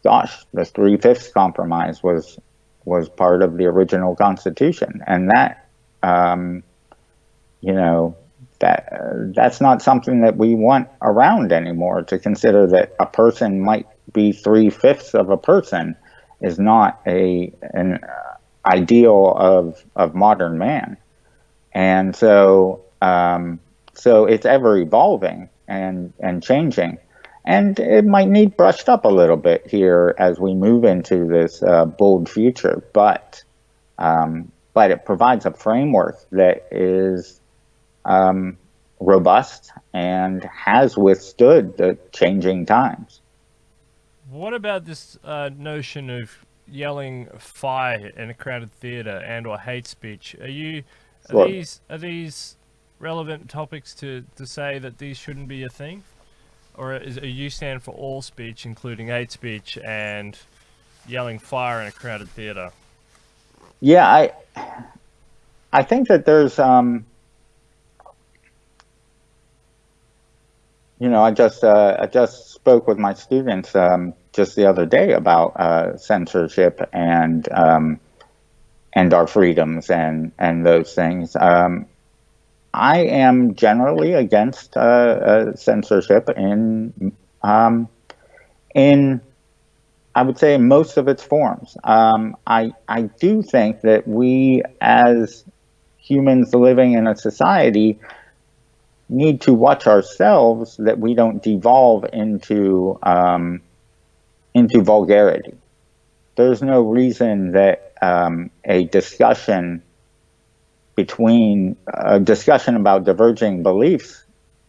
gosh, the 3/5 compromise was part of the original Constitution. And that, that's not something that we want around anymore. To consider that a person might be 3/5 of a person is not an ideal of modern man. And so it's ever evolving and changing, and it might need brushed up a little bit here as we move into this bold future. But it provides a framework that is robust and has withstood the changing times. What about this notion of yelling fire in a crowded theater and/or hate speech? Are these relevant topics to say that these shouldn't be a thing? or is a U stand for all speech, including hate speech and yelling fire in a crowded theater? Yeah, I think that there's I just spoke with my students just the other day about censorship and our freedoms and those things. I am generally against censorship in I would say most of its forms. I do think that we as humans living in a society need to watch ourselves that we don't devolve into vulgarity. There's no reason that a discussion about diverging beliefs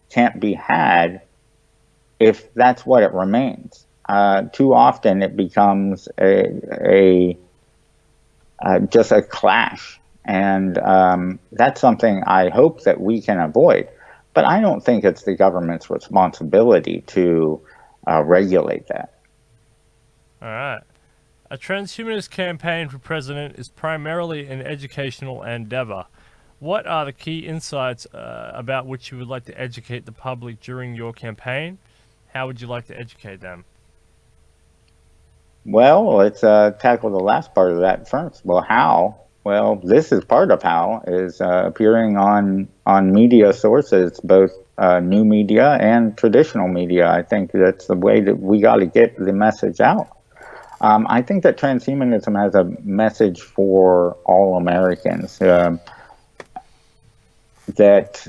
can't be had if that's what it remains. Too often it becomes just a clash, and that's something I hope that we can avoid. But I don't think it's the government's responsibility to regulate that. All right. A transhumanist campaign for president is primarily an educational endeavor. What are the key insights about which you would like to educate the public during your campaign? How would you like to educate them? Well, let's tackle the last part of that first. Well, how? Well, this is part of how, is appearing on media sources, both new media and traditional media. I think that's the way that we got to get the message out. I think that transhumanism has a message for all Americans, that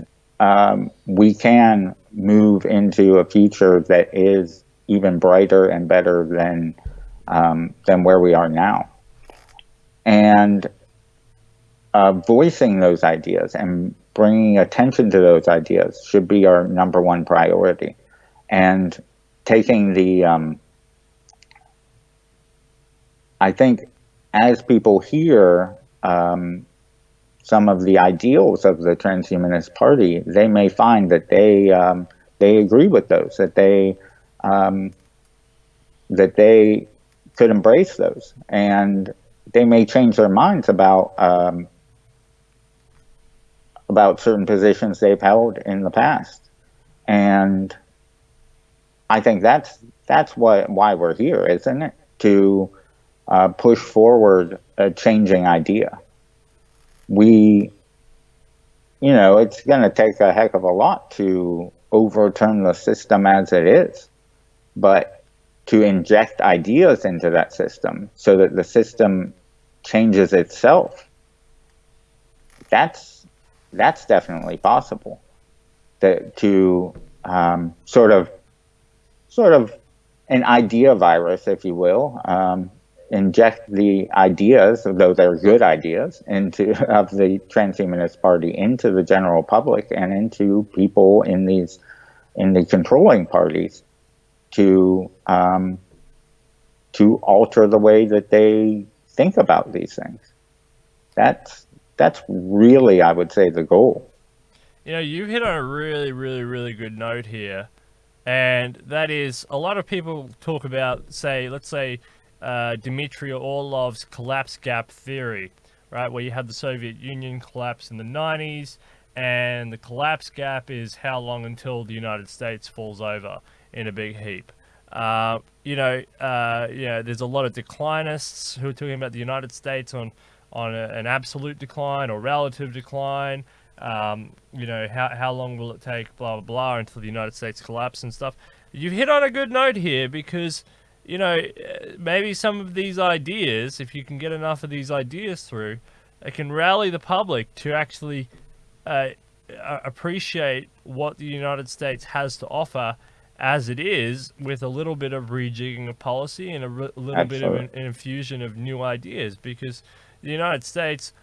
we can move into a future that is even brighter and better than where we are now. And voicing those ideas and bringing attention to those ideas should be our number one priority. And taking the, I think as people hear some of the ideals of the Transhumanist Party, they may find that they agree with those, that they could embrace those, and they may change their minds about certain positions they've held in the past. And I think that's why we're here, isn't it? To push forward a changing idea. It's going to take a heck of a lot to overturn the system as it is, but to inject ideas into that system so that the system changes itself, that's definitely possible. To sort of an idea virus, if you will, inject the ideas, though they're good ideas, of the Transhumanist Party into the general public and into people in the controlling parties to alter the way that they think about these things. That's really, I would say, the goal. You've hit on a really, really, really good note here, and that is a lot of people talk about, let's say, Dmitry Orlov's collapse gap theory, right? Where you had the Soviet Union collapse in the 90s, and the collapse gap is how long until the United States falls over in a big heap. There's a lot of declinists who are talking about the United States on an absolute decline or relative decline. How long will it take, blah, blah, blah, until the United States collapse and stuff. You've hit on a good note here because, maybe some of these ideas, if you can get enough of these ideas through, it can rally the public to actually appreciate what the United States has to offer as it is, with a little bit of rejigging of policy and a little bit of an infusion of new ideas. Because the United States,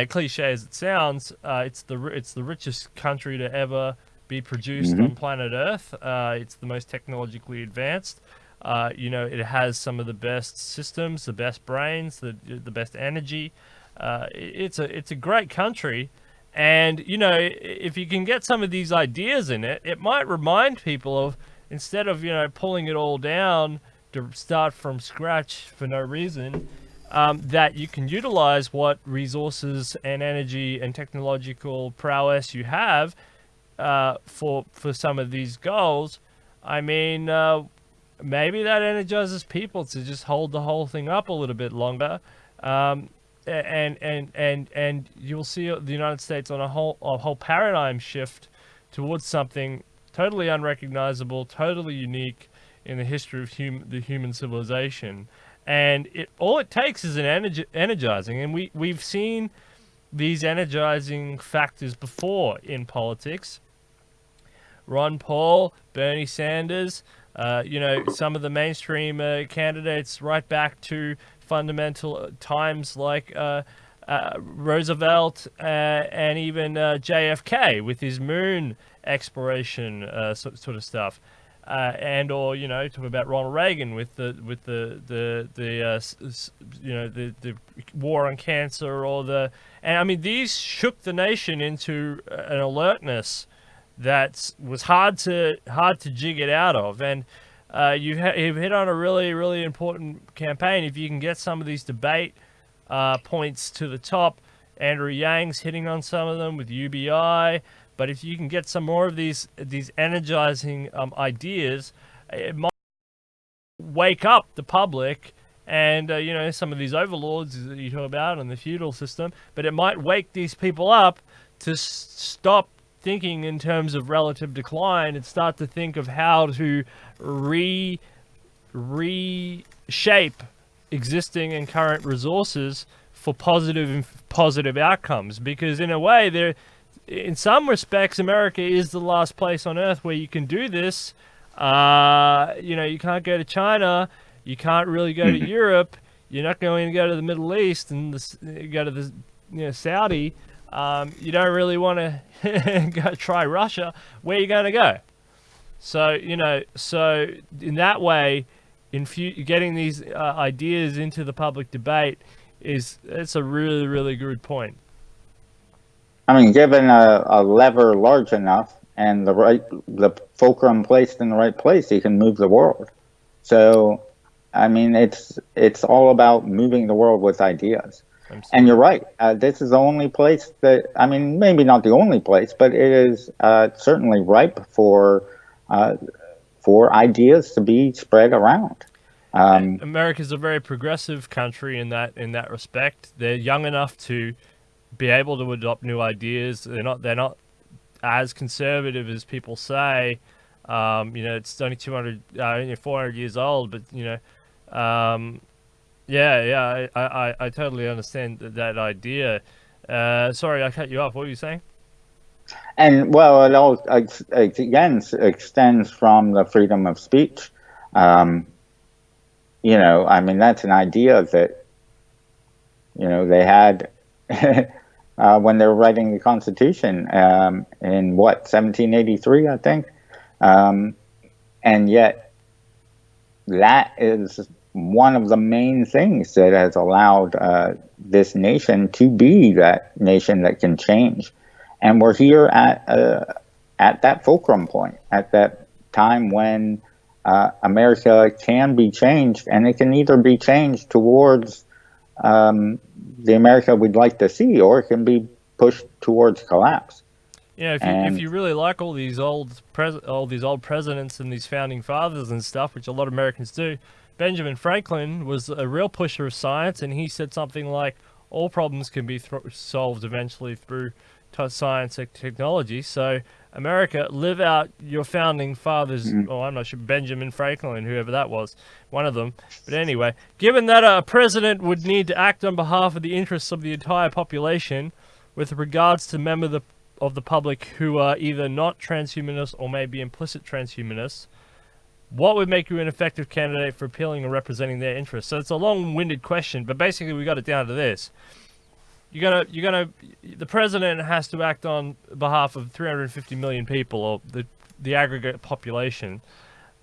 cliche as it sounds, it's the richest country to ever be produced on planet Earth. It's the most technologically advanced. It has some of the best systems, the best brains, the best energy. It's a great country, and if you can get some of these ideas in it, it might remind people of instead of, pulling it all down to start from scratch for no reason, that you can utilize what resources and energy and technological prowess you have for some of these goals. I mean, maybe that energizes people to just hold the whole thing up a little bit longer. And you'll see the United States on a whole paradigm shift towards something totally unrecognizable, totally unique in the history of the human civilization. And all it takes is an energizing, and we've seen these energizing factors before in politics. Ron Paul, Bernie Sanders, some of the mainstream candidates, right back to fundamental times like Roosevelt and even JFK with his moon exploration sort of stuff. Or talk about Ronald Reagan with the war on cancer, and I mean, these shook the nation into an alertness that was hard to jig it out of. And you've hit on a really, really important campaign. If you can get some of these debate points to the top, Andrew Yang's hitting on some of them with UBI. But if you can get some more of these energizing ideas, it might wake up the public and, some of these overlords that you talk about and the feudal system. But it might wake these people up to stop thinking in terms of relative decline and start to think of how to reshape existing and current resources for positive outcomes. Because in a way, in some respects, America is the last place on earth where you can do this. You can't go to China. You can't really go to Europe. You're not going to go to the Middle East and go to the Saudi. You don't really want to go try Russia. Where are you going to go? So, so in that way, getting these ideas into the public debate it's a really, really good point. I mean, given a lever large enough and the fulcrum placed in the right place, you can move the world. So, I mean, it's all about moving the world with ideas. Absolutely. And you're right. This is the only place that, I mean, maybe not the only place, but it is certainly ripe for ideas to be spread around. America's a very progressive country in that respect. They're young enough to be able to adopt new ideas. They're not as conservative as people say. It's only 400 years old, but I totally understand that idea. Sorry, I cut you off. What were you saying? And well, it all again extends from the freedom of speech. I mean, that's an idea that they had when they were writing the Constitution in 1783, I think, and yet that is one of the main things that has allowed this nation to be that nation that can change. And we're here at that fulcrum point, at that time when America can be changed, and it can either be changed towards the America we'd like to see, or it can be pushed towards collapse. Yeah, if you really like all these old presidents and these founding fathers and stuff, which a lot of Americans do, Benjamin Franklin was a real pusher of science, and he said something like, all problems can be solved eventually through science and technology. So America, live out your founding fathers, I'm not sure, Benjamin Franklin, whoever that was, one of them. But anyway, given that a president would need to act on behalf of the interests of the entire population with regards to members of the public who are either not transhumanists or maybe implicit transhumanists, what would make you an effective candidate for appealing and representing their interests? So it's a long-winded question, but basically we got it down to this. The president has to act on behalf of 350 million people, or the aggregate population,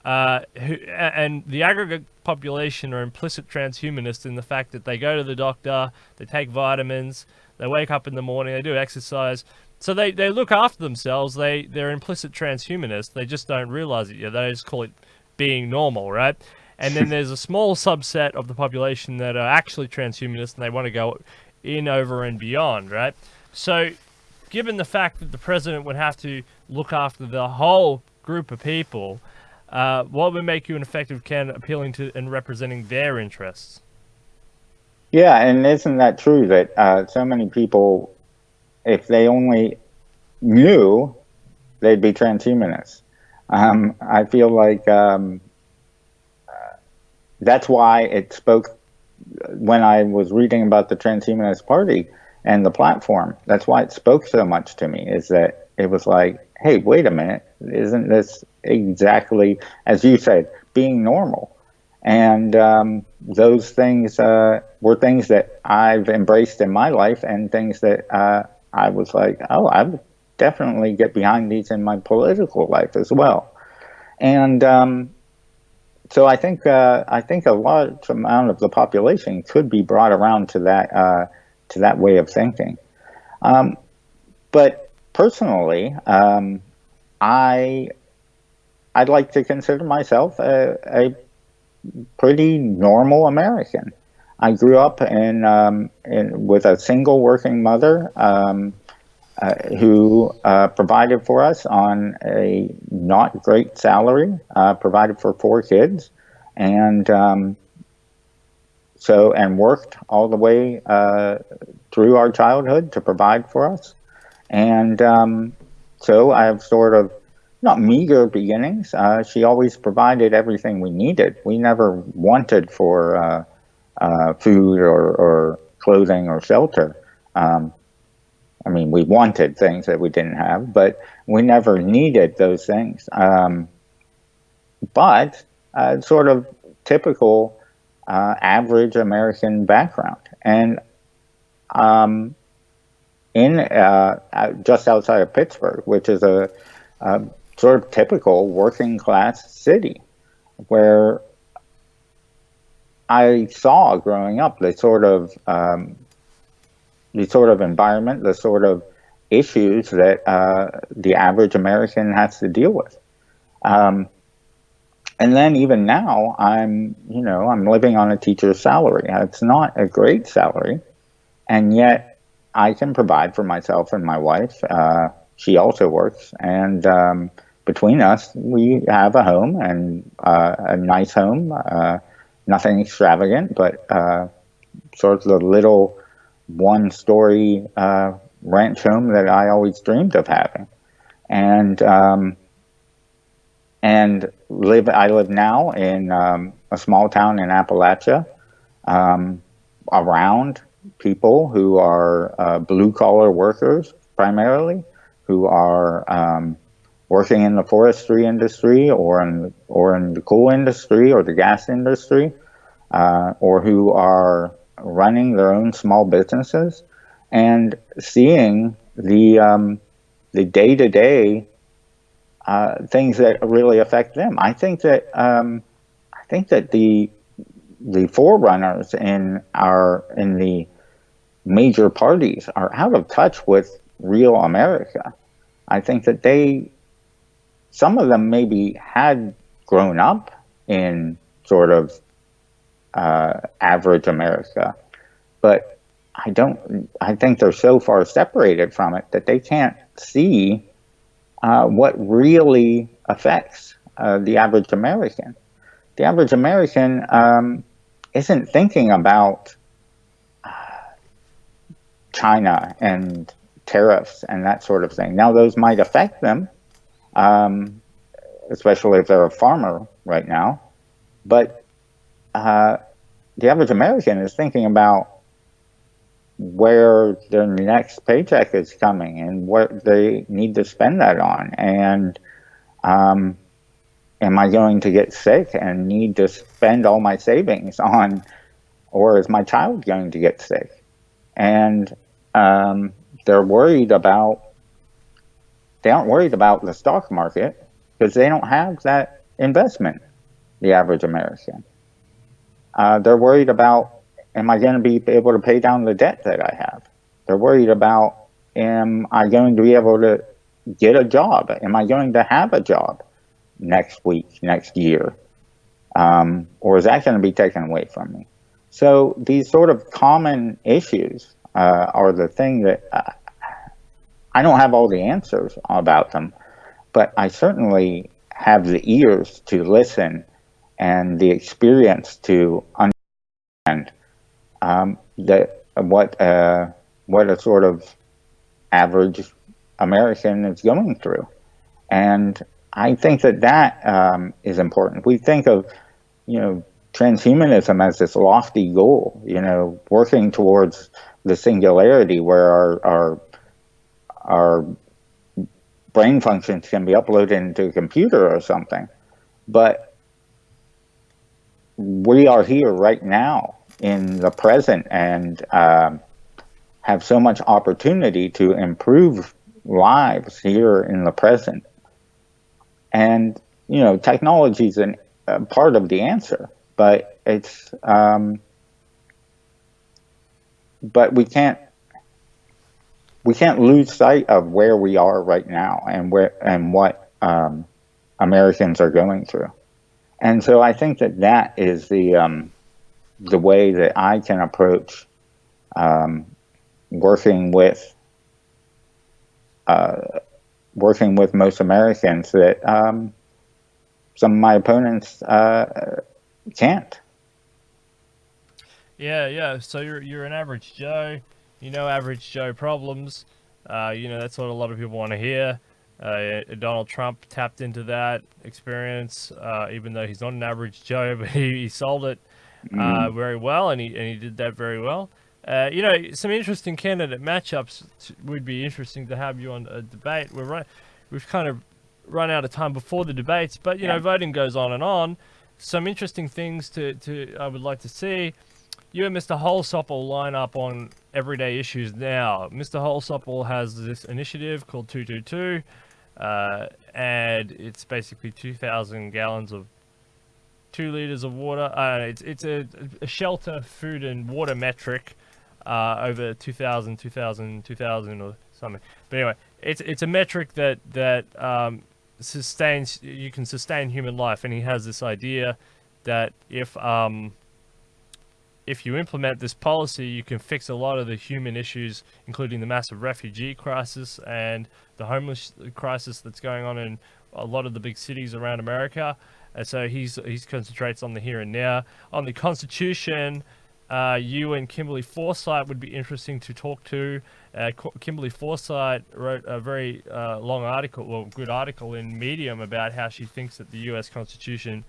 and the aggregate population are implicit transhumanists in the fact that they go to the doctor, they take vitamins, they wake up in the morning, they do exercise, So they look after themselves. They're implicit transhumanists. They just don't realize it yet. They just call it being normal, right? And then there's a small subset of the population that are actually transhumanists and they want to go in, over, and beyond, right? So, given the fact that the president would have to look after the whole group of people, what would make you an effective candidate appealing to and representing their interests? Yeah, and isn't that true that so many people, if they only knew, they'd be transhumanists? I feel like that's why it spoke when I was reading about the Transhumanist Party and the platform. That's why it spoke so much to me, is that it was like, hey, wait a minute, isn't this exactly, as you said, being normal? And those things were things that I've embraced in my life, and things that I was like, oh, I would definitely get behind these in my political life as well. And so I think a large amount of the population could be brought around to that way of thinking. But personally, I'd like to consider myself a pretty normal American. I grew up with a single working mother who provided for us on a not great salary, provided for 4 kids, and and worked all the way through our childhood to provide for us. And so I have sort of not meager beginnings. She always provided everything we needed. We never wanted for food or clothing or shelter. I mean, we wanted things that we didn't have, but we never needed those things. But sort of typical average American background. And in just outside of Pittsburgh, which is a sort of typical working class city, where I saw growing up the sort of environment, the sort of issues that the average American has to deal with. And then even now, I'm living on a teacher's salary. It's not a great salary, and yet I can provide for myself and my wife. She also works, and between us, we have a home, and a nice home. Nothing extravagant, but sort of the little one-story ranch home that I always dreamed of having. And I live now in a small town in Appalachia, around people who are blue-collar workers primarily, who are working in the forestry industry or in the coal industry or the gas industry, or who are running their own small businesses, and seeing the day-to-day things that really affect them. I think that the forerunners in the major parties are out of touch with real America. I think that some of them maybe had grown up in sort of average America, but I think they're so far separated from it that they can't see what really affects the average American. The average American isn't thinking about China and tariffs and that sort of thing. Now, those might affect them, especially if they're a farmer right now, but the average American is thinking about where their next paycheck is coming and what they need to spend that on. And am I going to get sick and need to spend all my savings on, or is my child going to get sick? And they're worried about, they aren't worried about the stock market because they don't have that investment, the average American. They're worried about, am I going to be able to pay down the debt that I have? They're worried about am I going to be able to get a job? Am I going to have a job next week, next year? Or is that going to be taken away from me? So these sort of common issues are the thing that I don't have all the answers about them, but I certainly have the ears to listen and the experience to understand what a sort of average American is going through. And I think that is important. We think of, transhumanism as this lofty goal, working towards the singularity where our brain functions can be uploaded into a computer or something. But we are here right now in the present and have so much opportunity to improve lives here in the present. And, technology is a part of the answer, but but we can't lose sight of where we are right now and what Americans are going through. And so I think that is the way that I can approach working with most Americans that some of my opponents can't. Yeah. So you're an average Joe. Average Joe problems. That's what a lot of people want to hear. Donald Trump tapped into that experience, even though he's not an average Joe, but he sold it very well, and he did that very well. Some interesting candidate matchups would be interesting to have you on a debate. We've kind of run out of time before the debates, but voting goes on and on. Some interesting things I would like to see. You and Mr. Holsopple line up on everyday issues now. Mr. Holsopple has this initiative called 222, and it's basically 2,000 gallons of 2 liters of water. It's a shelter, food, and water metric over 2,000 or something. But anyway, it's a metric that you can sustain human life, and he has this idea that if you implement this policy, you can fix a lot of the human issues, including the massive refugee crisis and the homeless crisis that's going on in a lot of the big cities around America. And so he concentrates on the here and now. On the Constitution, you and Kimberly Forsyth would be interesting to talk to. Kimberly Forsyth wrote a very good article in Medium about how she thinks that the U.S. Constitution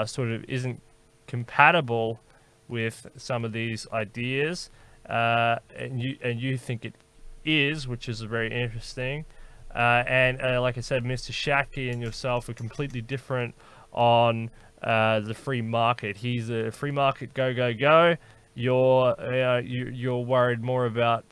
sort of isn't compatible with some of these ideas, and you think it is, which is very interesting. And like I said, Mr. Shatke and yourself are completely different on the free market. He's a free market go. You're worried more about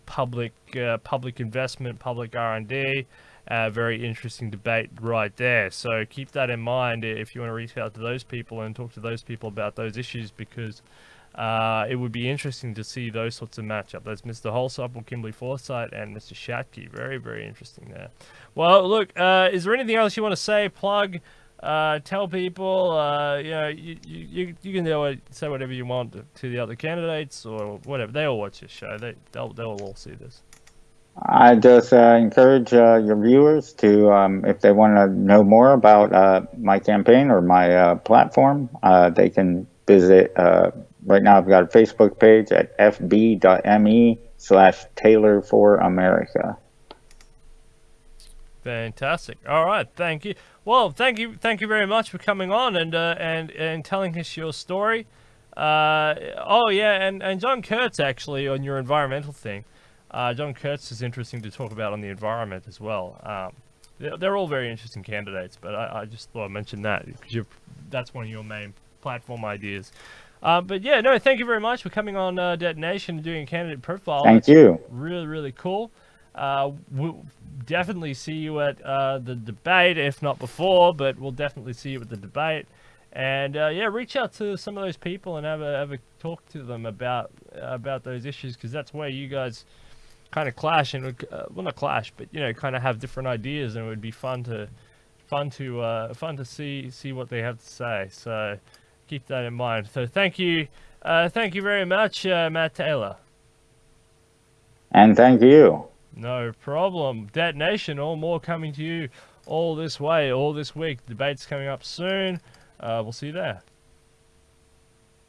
public investment, public R&D. Very interesting debate right there. So keep that in mind if you want to reach out to those people and talk to those people about those issues, because it would be interesting to see those sorts of matchup. That's Mr. Holsopple, Kimberly Forsyth, and Mr. Shatke. Very, very interesting there. Well, look, is there anything else you want to say? Plug, tell people. You can say whatever you want to the other candidates or whatever. They all watch this show. They'll all see this. I just encourage your viewers to, if they want to know more about my campaign or my platform, they can visit. Right now, I've got a Facebook page at fb.me/Taylor for America. Fantastic. All right, thank you. Well, thank you very much for coming on and telling us your story. And John Kurtz, actually, on your environmental thing. John Kurtz is interesting to talk about on the environment as well. They're all very interesting candidates, but I just thought I'd mention that because that's one of your main platform ideas. But yeah, no, thank you very much for coming on Detonation and doing a candidate profile. Thank you. Really, really cool. We'll definitely see you at the debate, if not before, but we'll definitely see you at the debate. And reach out to some of those people and have a talk to them about those issues, because that's where you guys kind of clash and well, not clash, but kind of have different ideas, and it would be fun to see what they have to say. So keep that in mind. So thank you very much, Matt Taylor. And thank you. No problem. Detonation, all more coming to you all this way, all this week. Debate's coming up soon. We'll see you there.